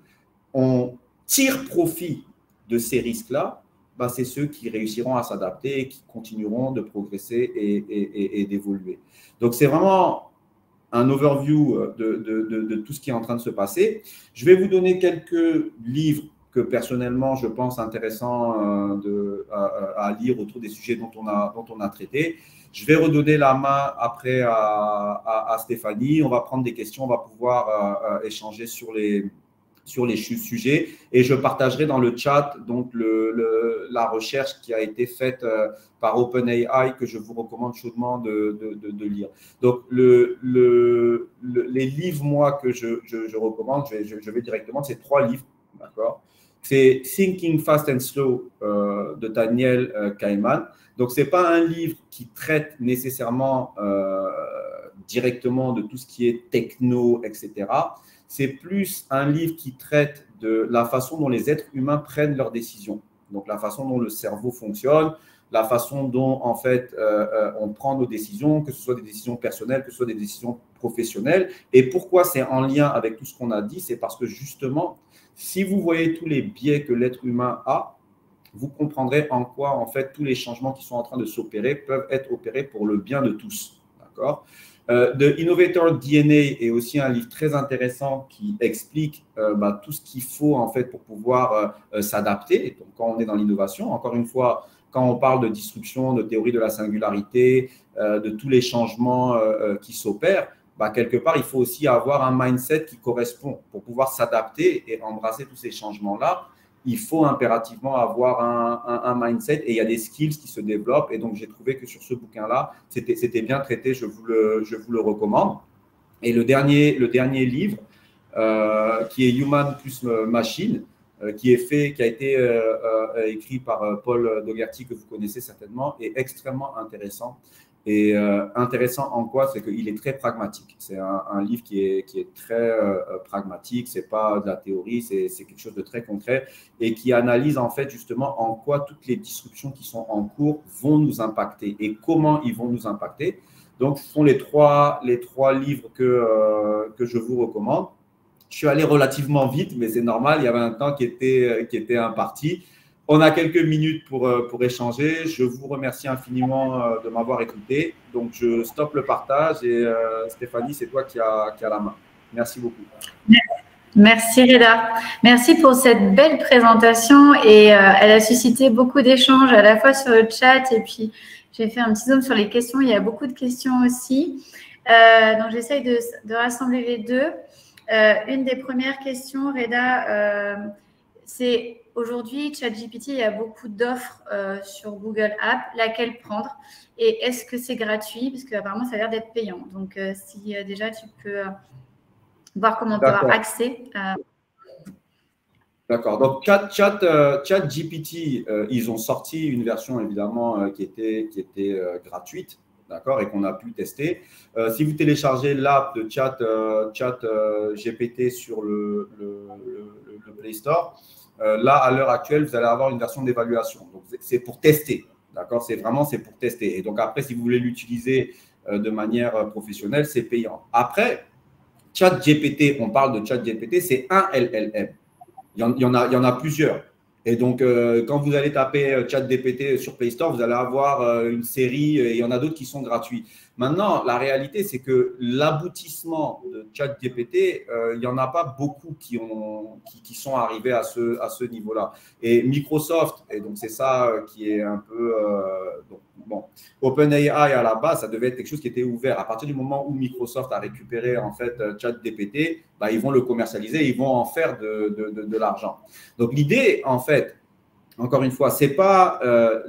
on tire profit de ces risques-là, c'est ceux qui réussiront à s'adapter et qui continueront de progresser et d'évoluer. Donc, c'est vraiment un overview de tout ce qui est en train de se passer. Je vais vous donner quelques livres que personnellement, je pense intéressant à lire autour des sujets dont on a traité. Je vais redonner la main après à Stéphanie. On va prendre des questions, on va pouvoir échanger sur les sujets et je partagerai dans le chat donc la recherche qui a été faite par OpenAI que je vous recommande chaudement de lire. Donc, les livres, moi, que je recommande, je vais directement, c'est 3 livres, d'accord? C'est Thinking Fast and Slow de Daniel Kahneman. Donc, ce n'est pas un livre qui traite nécessairement directement de tout ce qui est techno, etc. C'est plus un livre qui traite de la façon dont les êtres humains prennent leurs décisions. Donc, la façon dont le cerveau fonctionne, la façon dont, en fait, on prend nos décisions, que ce soit des décisions personnelles, que ce soit des décisions professionnelles. Et pourquoi c'est en lien avec tout ce qu'on a dit? C'est parce que, justement, si vous voyez tous les biais que l'être humain a, vous comprendrez en quoi, en fait, tous les changements qui sont en train de s'opérer peuvent être opérés pour le bien de tous. D'accord? The Innovator DNA est aussi un livre très intéressant qui explique tout ce qu'il faut en fait pour pouvoir s'adapter. Donc, quand on est dans l'innovation, encore une fois, quand on parle de disruption, de théorie de la singularité, de tous les changements qui s'opèrent, quelque part, il faut aussi avoir un mindset qui correspond pour pouvoir s'adapter et embrasser tous ces changements-là. Il faut impérativement avoir un mindset et il y a des skills qui se développent. Et donc, j'ai trouvé que sur ce bouquin-là, c'était bien traité. Je vous le recommande. Et le dernier livre, qui est Human plus Machine, qui a été écrit par Paul Dougherty, que vous connaissez certainement, est extrêmement intéressant. Et intéressant en quoi? C'est qu'il est très pragmatique. C'est un livre qui est très pragmatique. Ce n'est pas de la théorie, c'est quelque chose de très concret et qui analyse en fait justement en quoi toutes les disruptions qui sont en cours vont nous impacter et comment ils vont nous impacter. Donc, ce sont les trois livres que je vous recommande. Je suis allé relativement vite, mais c'est normal. Il y avait un temps qui était imparti. On a quelques minutes pour échanger. Je vous remercie infiniment de m'avoir écouté. Donc, je stoppe le partage et Stéphanie, c'est toi qui as la main. Merci beaucoup. Merci Reda. Merci pour cette belle présentation et elle a suscité beaucoup d'échanges à la fois sur le chat et puis j'ai fait un petit zoom sur les questions. Il y a beaucoup de questions aussi. Donc, j'essaye de rassembler les deux. Une des premières questions, Reda, c'est aujourd'hui, ChatGPT, il y a beaucoup d'offres sur Google Apps. Laquelle prendre? Et est-ce que c'est gratuit? Parce qu'apparemment, ça a l'air d'être payant. Donc, si déjà tu peux voir comment on peut avoir accès. D'accord. Donc, ChatGPT, ils ont sorti une version évidemment qui était gratuite. D'accord, et qu'on a pu tester. Si vous téléchargez l'app de ChatGPT sur le Play Store, là, à l'heure actuelle, vous allez avoir une version d'évaluation. Donc, c'est pour tester. D'accord, c'est pour tester. Et donc, après, si vous voulez l'utiliser de manière professionnelle, c'est payant. Après, ChatGPT, on parle de ChatGPT, c'est un LLM. Il y en a plusieurs. Et donc, quand vous allez taper ChatGPT sur Play Store, vous allez avoir une série et il y en a d'autres qui sont gratuits. Maintenant, la réalité, c'est que l'aboutissement de ChatGPT, il n'y en a pas beaucoup qui sont arrivés à ce niveau-là. Et Microsoft, et donc c'est ça qui est un peu… bon, OpenAI, à la base, ça devait être quelque chose qui était ouvert. À partir du moment où Microsoft a récupéré en fait ChatGPT, ils vont le commercialiser, ils vont en faire de l'argent. Donc, l'idée, en fait, encore une fois, c'est pas…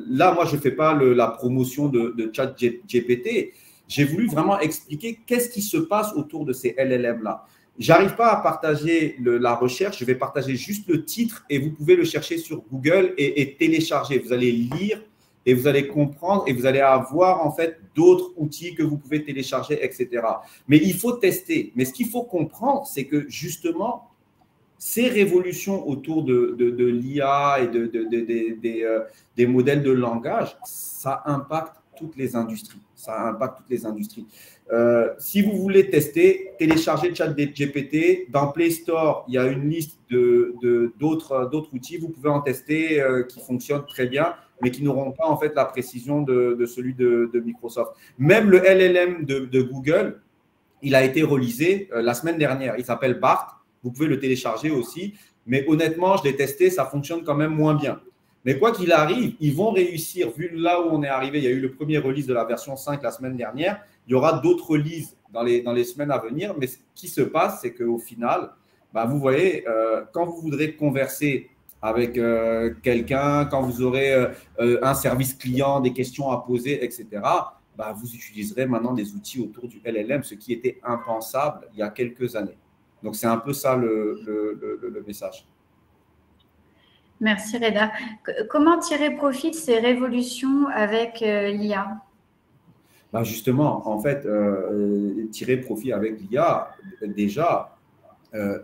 là, moi, je ne fais pas la promotion de ChatGPT. J'ai voulu vraiment expliquer qu'est-ce qui se passe autour de ces LLM-là. Je n'arrive pas à partager la recherche, je vais partager juste le titre et vous pouvez le chercher sur Google et télécharger. Vous allez lire et vous allez comprendre et vous allez avoir en fait d'autres outils que vous pouvez télécharger, etc. Mais il faut tester. Mais ce qu'il faut comprendre, c'est que justement, ces révolutions autour de l'IA et des modèles de langage, ça impacte toutes les industries. Si vous voulez tester, téléchargez ChatGPT. Dans Play Store, il y a une liste d'autres outils. Vous pouvez en tester qui fonctionnent très bien, mais qui n'auront pas en fait la précision de celui de Microsoft. Même le LLM de Google, il a été relisé la semaine dernière. Il s'appelle BART. Vous pouvez le télécharger aussi. Mais honnêtement, je l'ai testé, ça fonctionne quand même moins bien. Mais quoi qu'il arrive, ils vont réussir. Vu là où on est arrivé, il y a eu le premier release de la version 5 la semaine dernière. Il y aura d'autres releases dans les semaines à venir. Mais ce qui se passe, c'est qu'au final, bah, vous voyez, quand vous voudrez converser avec quelqu'un, quand vous aurez un service client, des questions à poser, etc., bah, vous utiliserez maintenant des outils autour du LLM, ce qui était impensable il y a quelques années. Donc, c'est un peu ça le message. Merci Reda. Comment tirer profit de ces révolutions avec l'IA? Bah justement, en fait, tirer profit avec l'IA, déjà,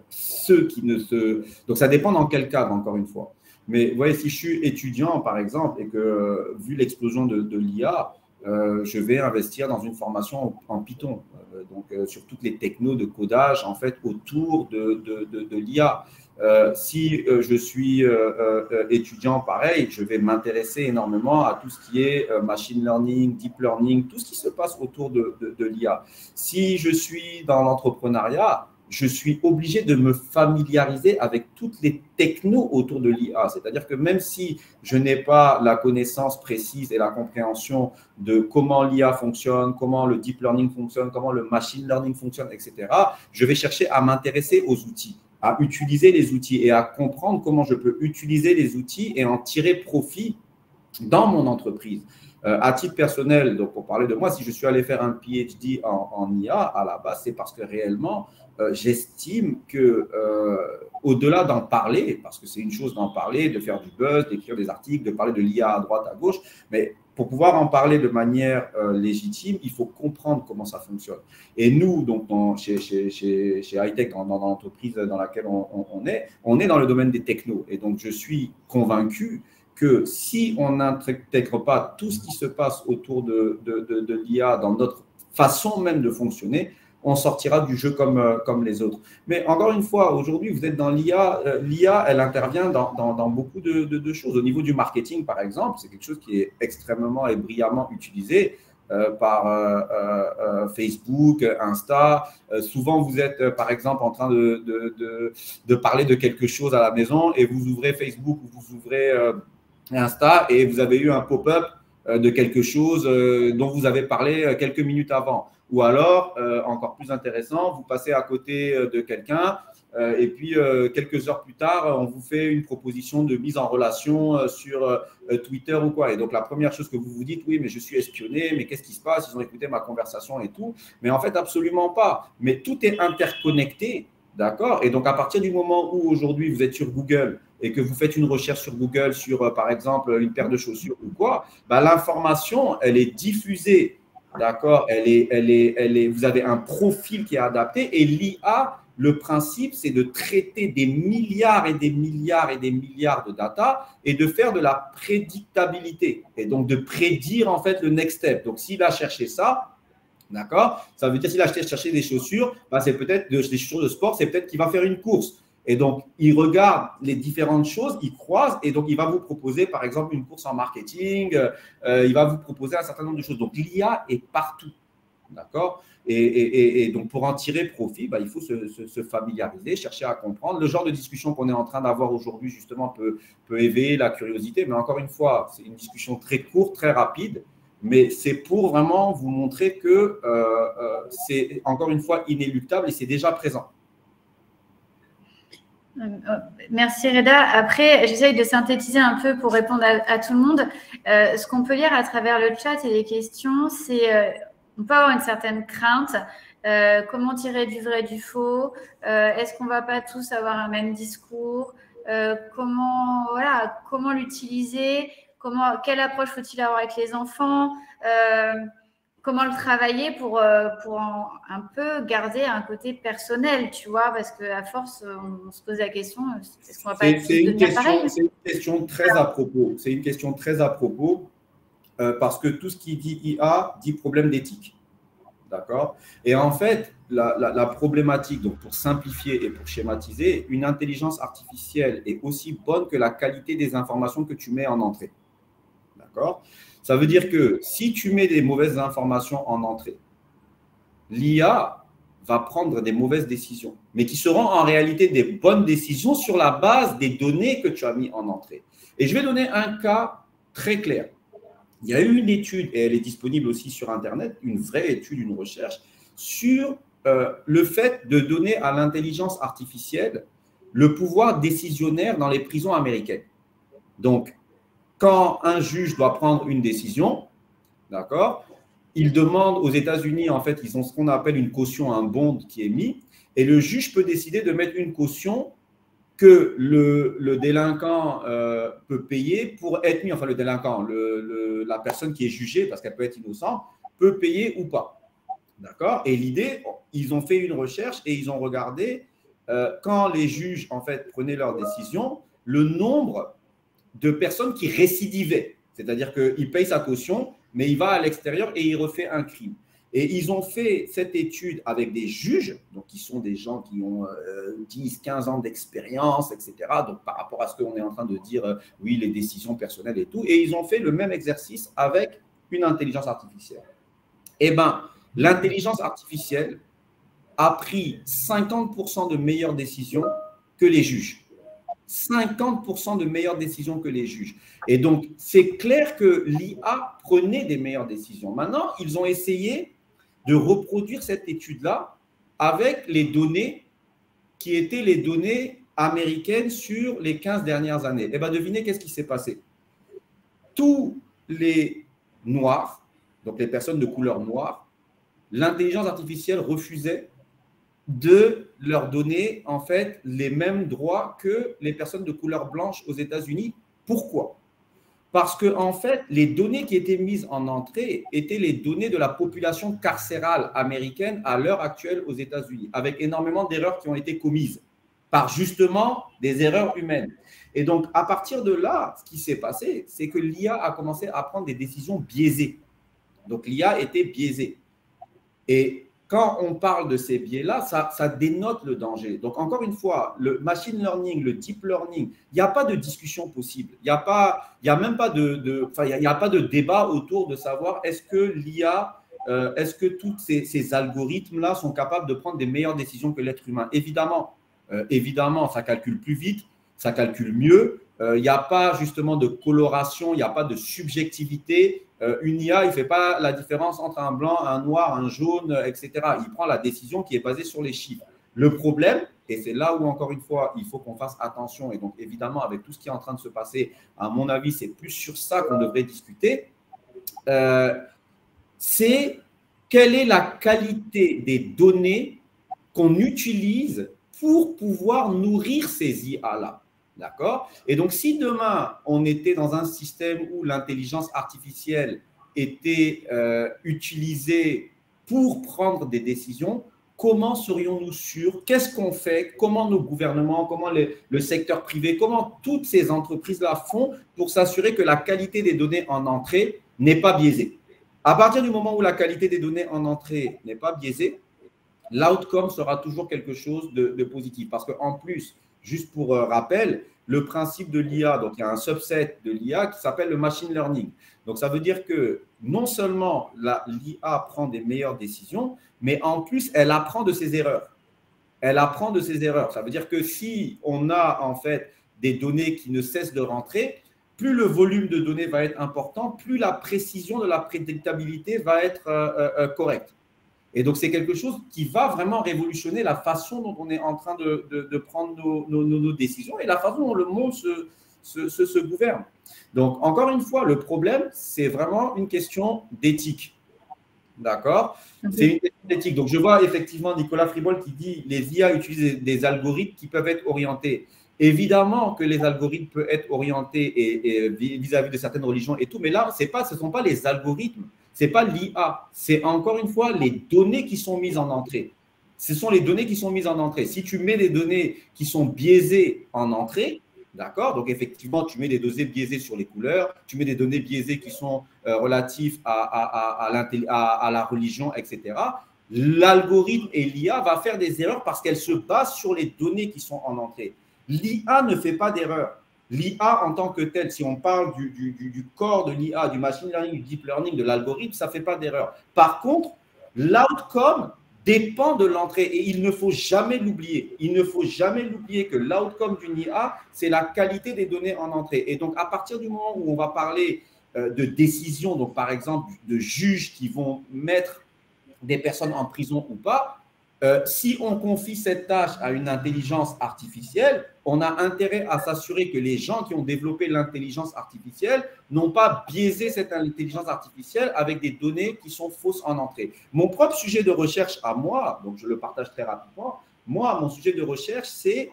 ceux qui ne se… Donc, ça dépend dans quel cadre, encore une fois. Mais vous voyez, si je suis étudiant, par exemple, et que vu l'explosion de l'IA, je vais investir dans une formation en Python, donc sur toutes les technos de codage, en fait, autour de l'IA. Si je suis étudiant, pareil, je vais m'intéresser énormément à tout ce qui est machine learning, deep learning, tout ce qui se passe autour de l'IA. Si je suis dans l'entrepreneuriat, je suis obligé de me familiariser avec toutes les technos autour de l'IA. C'est-à-dire que même si je n'ai pas la connaissance précise et la compréhension de comment l'IA fonctionne, comment le deep learning fonctionne, comment le machine learning fonctionne, etc., je vais chercher à m'intéresser aux outils, à utiliser les outils et à comprendre comment je peux utiliser les outils et en tirer profit dans mon entreprise. À titre personnel, donc pour parler de moi, si je suis allé faire un PhD en IA à la base, c'est parce que réellement, j'estime que au-delà d'en parler, parce que c'est une chose d'en parler, de faire du buzz, d'écrire des articles, de parler de l'IA à droite, à gauche, mais pour pouvoir en parler de manière légitime, il faut comprendre comment ça fonctionne. Et nous, donc chez Hightech, dans l'entreprise dans laquelle on est dans le domaine des technos. Et donc, je suis convaincu que si on n'intègre pas tout ce qui se passe autour de l'IA dans notre façon même de fonctionner, on sortira du jeu comme les autres. Mais encore une fois, aujourd'hui, vous êtes dans l'IA. L'IA, elle intervient dans beaucoup de choses. Au niveau du marketing, par exemple, c'est quelque chose qui est extrêmement et brillamment utilisé par Facebook, Insta. Souvent, vous êtes, par exemple, en train de parler de quelque chose à la maison et vous ouvrez Facebook ou vous ouvrez Insta et vous avez eu un pop-up de quelque chose dont vous avez parlé quelques minutes avant. Ou alors, encore plus intéressant, vous passez à côté de quelqu'un et puis quelques heures plus tard, on vous fait une proposition de mise en relation sur Twitter ou quoi. Et donc, la première chose que vous vous dites, oui, mais je suis espionné, mais qu'est-ce qui se passe? Ils ont écouté ma conversation et tout. Mais en fait, absolument pas. Mais tout est interconnecté, d'accord? Et donc, à partir du moment où aujourd'hui, vous êtes sur Google et que vous faites une recherche sur Google sur, par exemple, une paire de chaussures ou quoi, bah, l'information, elle est diffusée. D'accord, vous avez un profil qui est adapté et l'IA, le principe, c'est de traiter des milliards et des milliards et des milliards de data et de faire de la prédictabilité et donc de prédire en fait le next step. Donc, s'il a cherché ça, d'accord, ça veut dire s'il a cherché des chaussures, bah, c'est peut-être des chaussures de sport, c'est peut-être qu'il va faire une course. Et donc, il regarde les différentes choses, il croise et donc il va vous proposer, par exemple, une course en marketing, il va vous proposer un certain nombre de choses. Donc, l'IA est partout, d'accord? Et donc, pour en tirer profit, bah, il faut se familiariser, chercher à comprendre. Le genre de discussion qu'on est en train d'avoir aujourd'hui, justement, peut éveiller la curiosité. Mais encore une fois, c'est une discussion très courte, très rapide. Mais c'est pour vraiment vous montrer que c'est, encore une fois, inéluctable et c'est déjà présent. Merci Reda. Après, j'essaye de synthétiser un peu pour répondre à tout le monde. Ce qu'on peut lire à travers le chat et les questions, c'est on peut avoir une certaine crainte. Comment tirer du vrai du faux? Est-ce qu'on ne va pas tous avoir un même discours? Comment l'utiliser? Quelle approche faut-il avoir avec les enfants? Comment le travailler pour un peu garder un côté personnel, tu vois, parce qu'à force, on se pose la question, est-ce qu'on va pas devenir pareil? C'est une question très à propos. C'est une question très à propos parce que tout ce qui dit IA dit problème d'éthique. D'accord? Et en fait, la problématique, donc pour simplifier et pour schématiser, une intelligence artificielle est aussi bonne que la qualité des informations que tu mets en entrée. D'accord? Ça veut dire que si tu mets des mauvaises informations en entrée, l'IA va prendre des mauvaises décisions, mais qui seront en réalité des bonnes décisions sur la base des données que tu as mis en entrée. Et je vais donner un cas très clair. Il y a eu une étude, et elle est disponible aussi sur Internet, une vraie étude, une recherche, sur le fait de donner à l'intelligence artificielle le pouvoir décisionnaire dans les prisons américaines. Donc, quand un juge doit prendre une décision, d'accord, il demande aux États-Unis, en fait, ils ont ce qu'on appelle une caution, un bond qui est mis, et le juge peut décider de mettre une caution que le délinquant peut payer pour être mis, enfin le délinquant, la personne qui est jugée, parce qu'elle peut être innocente, peut payer ou pas. D'accord? Et l'idée, ils ont fait une recherche et ils ont regardé quand les juges, en fait, prenaient leur décision, le nombre de personnes qui récidivaient. C'est-à-dire qu'il paye sa caution, mais il va à l'extérieur et il refait un crime. Et ils ont fait cette étude avec des juges, donc qui sont des gens qui ont 10, 15 ans d'expérience, etc. Donc par rapport à ce qu'on est en train de dire, oui, les décisions personnelles et tout. Et ils ont fait le même exercice avec une intelligence artificielle. Eh bien, l'intelligence artificielle a pris 50% de meilleures décisions que les juges. 50% de meilleures décisions que les juges. Et donc, c'est clair que l'IA prenait des meilleures décisions. Maintenant, ils ont essayé de reproduire cette étude-là avec les données qui étaient les données américaines sur les 15 dernières années. Et bien, devinez qu'est-ce qui s'est passé. Tous les noirs, donc les personnes de couleur noire, l'intelligence artificielle refusait de leur donner en fait les mêmes droits que les personnes de couleur blanche aux États-Unis. Pourquoi? Parce que en fait, les données qui étaient mises en entrée étaient les données de la population carcérale américaine à l'heure actuelle aux États-Unis, avec énormément d'erreurs qui ont été commises par justement des erreurs humaines. Et donc, à partir de là, ce qui s'est passé, c'est que l'IA a commencé à prendre des décisions biaisées. Donc, l'IA était biaisée. Et quand on parle de ces biais-là, ça dénote le danger. Donc, encore une fois, le machine learning, le deep learning, il n'y a pas de discussion possible. Il n'y a même pas il n'y a pas de débat autour de savoir est-ce que l'IA, est-ce que tous ces algorithmes-là sont capables de prendre des meilleures décisions que l'être humain. Évidemment, ça calcule plus vite, ça calcule mieux. Il n'y a pas justement de coloration, il n'y a pas de subjectivité. Une IA, il ne fait pas la différence entre un blanc, un noir, un jaune, etc. Il prend la décision qui est basée sur les chiffres. Le problème, et c'est là où, encore une fois, il faut qu'on fasse attention, et donc évidemment, avec tout ce qui est en train de se passer, à mon avis, c'est plus sur ça qu'on devrait discuter, c'est quelle est la qualité des données qu'on utilise pour pouvoir nourrir ces IA-là. D'accord? Et donc, si demain, on était dans un système où l'intelligence artificielle était utilisée pour prendre des décisions, comment serions-nous sûrs? Qu'est-ce qu'on fait? Comment nos gouvernements, comment le secteur privé, comment toutes ces entreprises-là font pour s'assurer que la qualité des données en entrée n'est pas biaisée? À partir du moment où la qualité des données en entrée n'est pas biaisée, l'outcome sera toujours quelque chose de positif. Parce qu'en plus, juste pour rappel, le principe de l'IA, donc il y a un subset de l'IA qui s'appelle le machine learning. Donc ça veut dire que non seulement l'IA prend des meilleures décisions, mais en plus, elle apprend de ses erreurs. Elle apprend de ses erreurs. Ça veut dire que si on a en fait des données qui ne cessent de rentrer, plus le volume de données va être important, plus la précision de la prédictabilité va être correcte. Et donc, c'est quelque chose qui va vraiment révolutionner la façon dont on est en train de prendre nos décisions et la façon dont le monde se gouverne. Donc, encore une fois, le problème, c'est vraiment une question d'éthique. D'accord? C'est une question d'éthique. Donc, je vois effectivement Nicolas Fribol qui dit les IA utilisent des algorithmes qui peuvent être orientés. Évidemment que les algorithmes peuvent être orientés et vis-à-vis de certaines religions et tout, mais là, ce ne sont pas les algorithmes. Ce n'est pas l'IA, c'est encore une fois les données qui sont mises en entrée. Ce sont les données qui sont mises en entrée. Si tu mets des données qui sont biaisées en entrée, d'accord, donc effectivement, tu mets des données biaisées sur les couleurs, tu mets des données biaisées qui sont relatives à la religion, etc. L'algorithme et l'IA va faire des erreurs parce qu'elle se base sur les données qui sont en entrée. L'IA ne fait pas d'erreur. L'IA en tant que telle, si on parle du corps de l'IA, du machine learning, du deep learning, de l'algorithme, ça ne fait pas d'erreur. Par contre, l'outcome dépend de l'entrée et il ne faut jamais l'oublier. Il ne faut jamais l'oublier que l'outcome d'une IA, c'est la qualité des données en entrée. Et donc, à partir du moment où on va parler de décisions, donc par exemple de juges qui vont mettre des personnes en prison ou pas, si on confie cette tâche à une intelligence artificielle, on a intérêt à s'assurer que les gens qui ont développé l'intelligence artificielle n'ont pas biaisé cette intelligence artificielle avec des données qui sont fausses en entrée. Mon propre sujet de recherche à moi, donc je le partage très rapidement, moi, mon sujet de recherche, c'est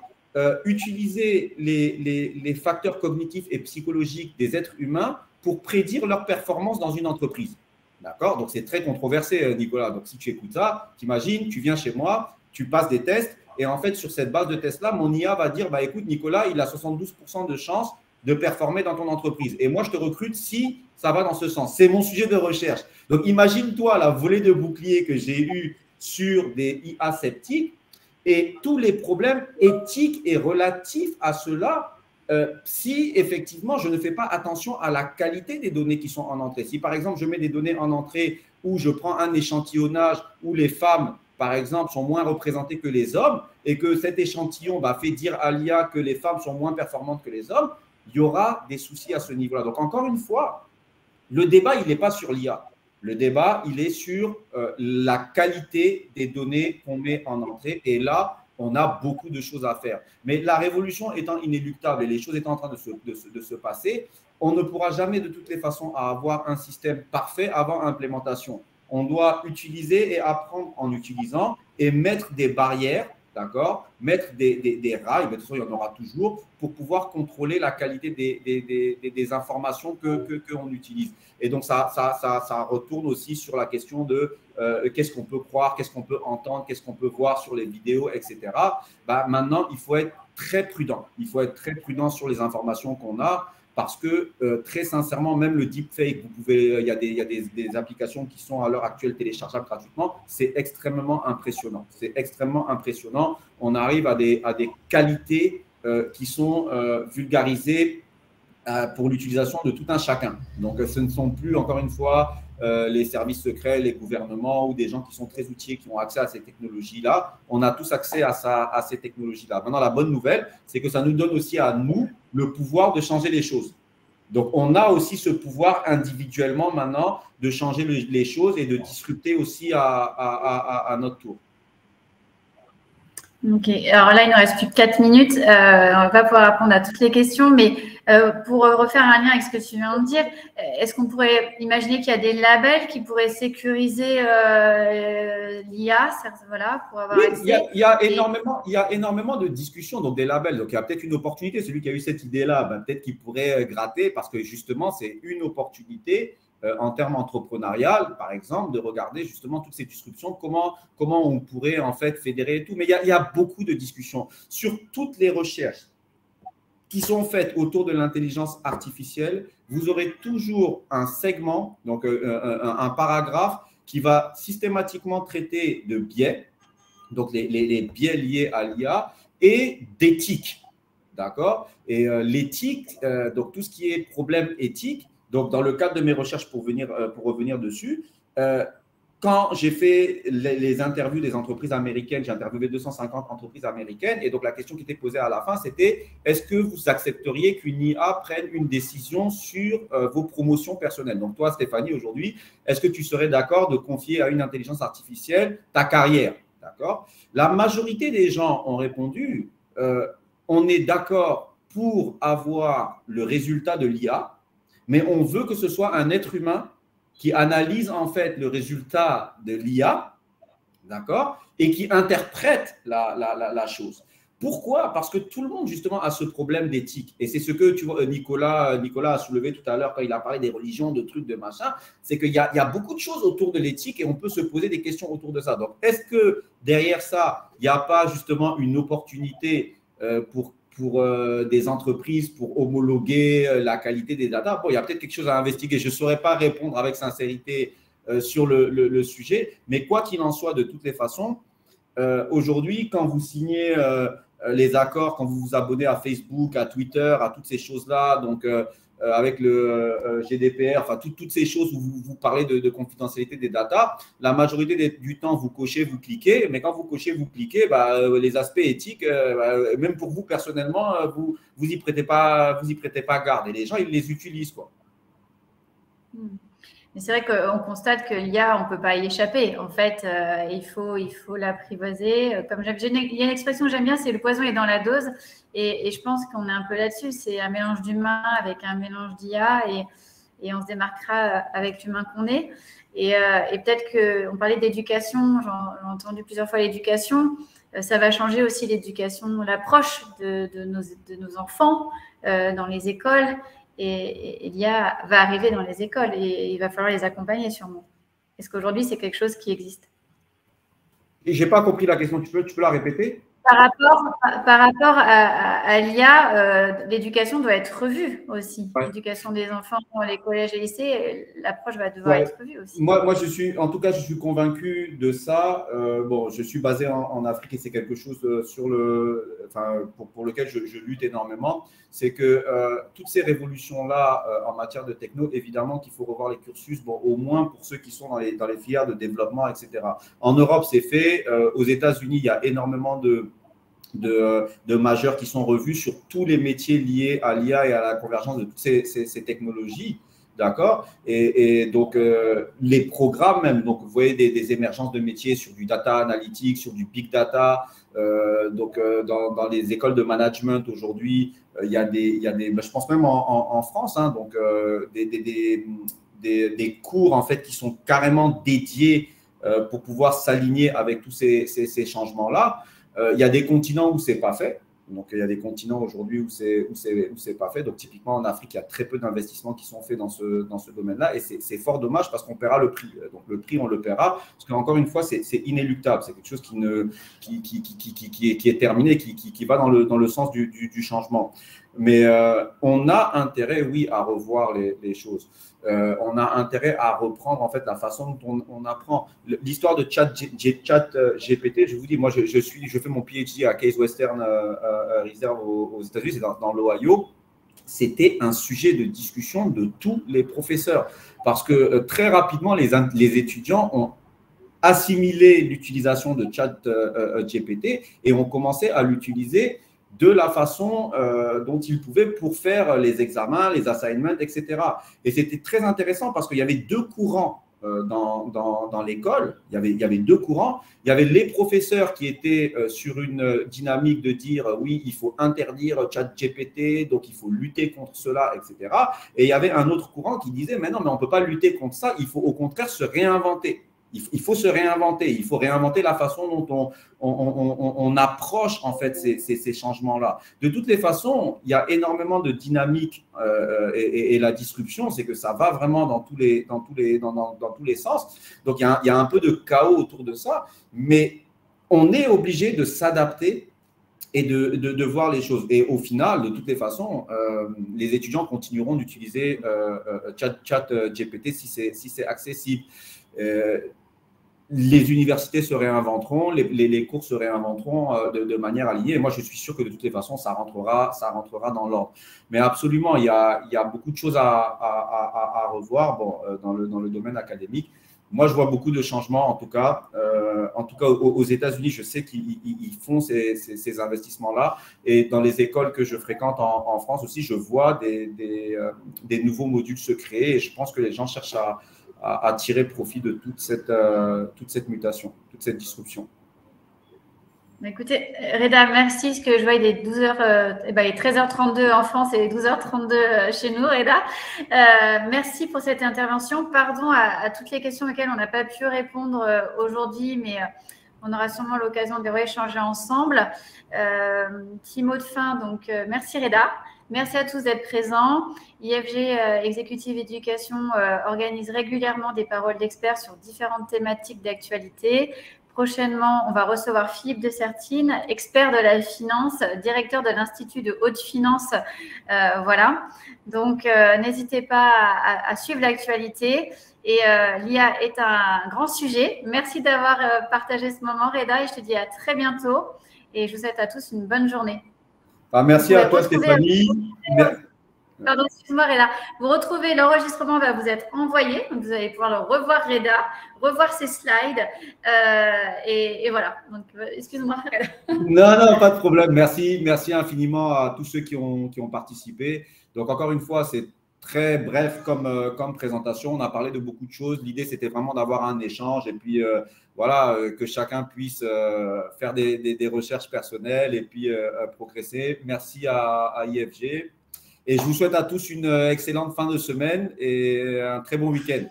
utiliser les facteurs cognitifs et psychologiques des êtres humains pour prédire leur performance dans une entreprise. D'accord? Donc, c'est très controversé, Nicolas. Donc, si tu écoutes ça, t'imagines, tu viens chez moi, tu passes des tests et en fait, sur cette base de tests-là, mon IA va dire, bah, écoute, Nicolas, il a 72% de chance de performer dans ton entreprise. Et moi, je te recrute si ça va dans ce sens. C'est mon sujet de recherche. Donc, imagine-toi la volée de bouclier que j'ai eue sur des IA sceptiques et tous les problèmes éthiques et relatifs à cela. Si effectivement je ne fais pas attention à la qualité des données qui sont en entrée. Si par exemple je mets des données en entrée où je prends un échantillonnage où les femmes par exemple sont moins représentées que les hommes et que cet échantillon fait dire à l'IA que les femmes sont moins performantes que les hommes, il y aura des soucis à ce niveau-là. Donc encore une fois, le débat il n'est pas sur l'IA. Le débat il est sur la qualité des données qu'on met en entrée et là, on a beaucoup de choses à faire. Mais la révolution étant inéluctable et les choses étant en train de se passer, on ne pourra jamais de toutes les façons avoir un système parfait avant implémentation. On doit utiliser et apprendre en utilisant et mettre des barrières, d'accord, mettre des rails, mais de toute façon, il y en aura toujours, pour pouvoir contrôler la qualité des informations qu'on utilise. Et donc, ça retourne aussi sur la question de qu'est-ce qu'on peut croire, qu'est-ce qu'on peut entendre, qu'est-ce qu'on peut voir sur les vidéos, etc. Maintenant, il faut être très prudent. Il faut être très prudent sur les informations qu'on a parce que très sincèrement, même le deepfake, il y a des applications qui sont à l'heure actuelle téléchargeables gratuitement. C'est extrêmement impressionnant. C'est extrêmement impressionnant. On arrive à des qualités qui sont vulgarisées pour l'utilisation de tout un chacun. Donc, ce ne sont plus, encore une fois, les services secrets, les gouvernements ou des gens qui sont très outillés, qui ont accès à ces technologies-là. On a tous accès à ces technologies-là. Maintenant, la bonne nouvelle, c'est que ça nous donne aussi à nous le pouvoir de changer les choses. Donc, on a aussi ce pouvoir individuellement maintenant de changer les choses et de disrupter aussi à notre tour. Ok, alors là, il nous reste plus que 4 minutes. On ne va pas pouvoir répondre à toutes les questions, mais pour refaire un lien avec ce que tu viens de dire, est-ce qu'on pourrait imaginer qu'il y a des labels qui pourraient sécuriser l'IA, voilà, pour avoir accès? Il y a énormément de discussions, donc des labels. Donc, il y a peut-être une opportunité. Celui qui a eu cette idée-là, peut-être qu'il pourrait gratter parce que justement, c'est une opportunité en termes entrepreneurial, par exemple, de regarder justement toutes ces disruptions, comment on pourrait en fait fédérer et tout. Mais il y a beaucoup de discussions sur toutes les recherches qui sont faites autour de l'intelligence artificielle. Vous aurez toujours un segment, donc un paragraphe qui va systématiquement traiter de biais, donc les biais liés à l'IA et d'éthique, d'accord? Et l'éthique, donc tout ce qui est problème éthique. Donc, dans le cadre de mes recherches, pour revenir dessus, quand j'ai fait les interviews des entreprises américaines, j'ai interviewé 250 entreprises américaines et donc la question qui était posée à la fin, c'était est-ce que vous accepteriez qu'une IA prenne une décision sur vos promotions personnelles? Donc, toi, Stéphanie, aujourd'hui, est-ce que tu serais d'accord de confier à une intelligence artificielle ta carrière? D'accord? La majorité des gens ont répondu on est d'accord pour avoir le résultat de l'IA, mais on veut que ce soit un être humain qui analyse en fait le résultat de l'IA, d'accord, et qui interprète la chose. Pourquoi? Parce que tout le monde justement a ce problème d'éthique. Et c'est ce que tu vois, Nicolas a soulevé tout à l'heure quand il a parlé des religions, de trucs, de machin. C'est qu'il y a beaucoup de choses autour de l'éthique et on peut se poser des questions autour de ça. Donc, est-ce que derrière ça, il n'y a pas justement une opportunité pour des entreprises pour homologuer la qualité des data? Bon, il y a peut-être quelque chose à investiguer. Je ne saurais pas répondre avec sincérité sur le sujet, mais quoi qu'il en soit, de toutes les façons, aujourd'hui, quand vous signez les accords quand vous vous abonnez à Facebook, à Twitter, à toutes ces choses-là, donc avec le GDPR, enfin toutes ces choses où vous parlez de confidentialité des datas, la majorité du temps, vous cochez, vous cliquez, mais quand vous cochez, vous cliquez, les aspects éthiques, même pour vous personnellement, vous y prêtez pas garde. Et les gens, ils les utilisent, quoi. Mais c'est vrai qu'on constate que l'IA, on ne peut pas y échapper. En fait, il faut l'apprivoiser. Il y a une expression que j'aime bien, c'est le poison est dans la dose. Et je pense qu'on est un peu là-dessus. C'est un mélange d'humain avec un mélange d'IA et on se démarquera avec l'humain qu'on est. Et peut-être qu'on parlait d'éducation, j'ai entendu plusieurs fois l'éducation. Ça va changer aussi l'éducation, l'approche de nos enfants dans les écoles. Et l'IA va arriver dans les écoles et il va falloir les accompagner sûrement. Est-ce qu'aujourd'hui, c'est quelque chose qui existe? Et je n'ai pas compris la question. Tu peux la répéter? Par rapport à l'IA, l'éducation doit être revue aussi. Ouais. L'éducation des enfants dans les collèges et lycées, l'approche va devoir être revue aussi. Moi, je suis convaincu de ça. Bon, je suis basé en Afrique et c'est quelque chose pour lequel je lutte énormément. C'est que toutes ces révolutions-là en matière de techno, évidemment qu'il faut revoir les cursus, bon, au moins pour ceux qui sont dans les filières de développement, etc. En Europe, c'est fait. Aux États-Unis, il y a énormément de majeurs qui sont revus sur tous les métiers liés à l'IA et à la convergence de toutes ces technologies. D'accord. Et donc, les programmes même, donc vous voyez des émergences de métiers sur du data analytics, sur du big data. Dans les écoles de management aujourd'hui, il y a des je pense même en France, hein, donc des cours en fait qui sont carrément dédiés pour pouvoir s'aligner avec tous ces changements-là. Il y a des continents où c'est pas fait. Donc, il y a des continents aujourd'hui où c'est pas fait. Donc, typiquement, en Afrique, il y a très peu d'investissements qui sont faits dans ce domaine-là. Et c'est fort dommage parce qu'on paiera le prix. Donc, le prix, on le paiera. Parce qu'encore une fois, c'est inéluctable. C'est quelque chose qui est terminé, qui va dans le sens du changement. Mais on a intérêt, oui, à revoir les choses. On a intérêt à reprendre en fait la façon dont on apprend. L'histoire de ChatGPT, je vous dis, moi je fais mon PhD à Case Western Reserve aux États-Unis, c'est dans l'Ohio. C'était un sujet de discussion de tous les professeurs parce que très rapidement les étudiants ont assimilé l'utilisation de ChatGPT et ont commencé à l'utiliser de la façon dont ils pouvaient pour faire les examens, les assignments, etc. Et c'était très intéressant parce qu'il y avait deux courants dans l'école. Il y avait deux courants. Il y avait les professeurs qui étaient sur une dynamique de dire oui, il faut interdire ChatGPT, donc il faut lutter contre cela, etc. Et il y avait un autre courant qui disait mais non, mais on ne peut pas lutter contre ça, il faut au contraire se réinventer. Il faut se réinventer. Il faut réinventer la façon dont on approche en fait ces changements-là. De toutes les façons, il y a énormément de dynamique et la disruption, c'est que ça va vraiment dans tous les sens. Donc, il y a un peu de chaos autour de ça, mais on est obligé de s'adapter et de voir les choses. Et au final, de toutes les façons, les étudiants continueront d'utiliser ChatGPT si c'est accessible. Les universités se réinventeront, les cours se réinventeront de manière alignée. Et moi, je suis sûr que de toutes les façons, ça rentrera dans l'ordre. Mais absolument, il y a beaucoup de choses à revoir dans le domaine académique. Moi, je vois beaucoup de changements, en tout cas aux États-Unis, je sais qu'ils font ces investissements-là. Et dans les écoles que je fréquente en France aussi, je vois des nouveaux modules se créer. Et je pense que les gens cherchent à tirer profit de toute cette mutation, toute cette disruption. Écoutez, Reda, merci. Ce que je vois, il est 12h, il est 13h32 en France et 12h32 chez nous, Reda. Merci pour cette intervention. Pardon à toutes les questions auxquelles on n'a pas pu répondre aujourd'hui, mais on aura sûrement l'occasion de rééchanger ensemble. Petit mot de fin, donc merci Reda. Merci à tous d'être présents. IFG Executive Education organise régulièrement des paroles d'experts sur différentes thématiques d'actualité. Prochainement, on va recevoir Philippe de Sertine, expert de la finance, directeur de l'Institut de haute finance. Voilà. Donc, n'hésitez pas à suivre l'actualité. Et l'IA est un grand sujet. Merci d'avoir partagé ce moment, Reda, et je te dis à très bientôt. Et je vous souhaite à tous une bonne journée. Merci à toi, Stéphanie. Pardon, excuse-moi, Reda. Vous retrouvez l'enregistrement, va vous être envoyé. Donc, vous allez pouvoir le revoir, Reda, revoir ses slides. Et voilà. Donc, excuse-moi, Reda. Non, pas de problème. Merci infiniment à tous ceux qui ont participé. Donc, encore une fois, c'est très bref comme présentation. On a parlé de beaucoup de choses. L'idée, c'était vraiment d'avoir un échange et puis voilà, que chacun puisse faire des recherches personnelles et puis progresser. Merci à IFG. Et je vous souhaite à tous une excellente fin de semaine et un très bon week-end.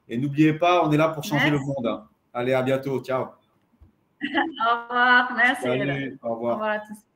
Et n'oubliez pas, on est là pour changer le monde. Allez, à bientôt. Ciao. Au revoir. Merci. Salut, au revoir. Au revoir à tous.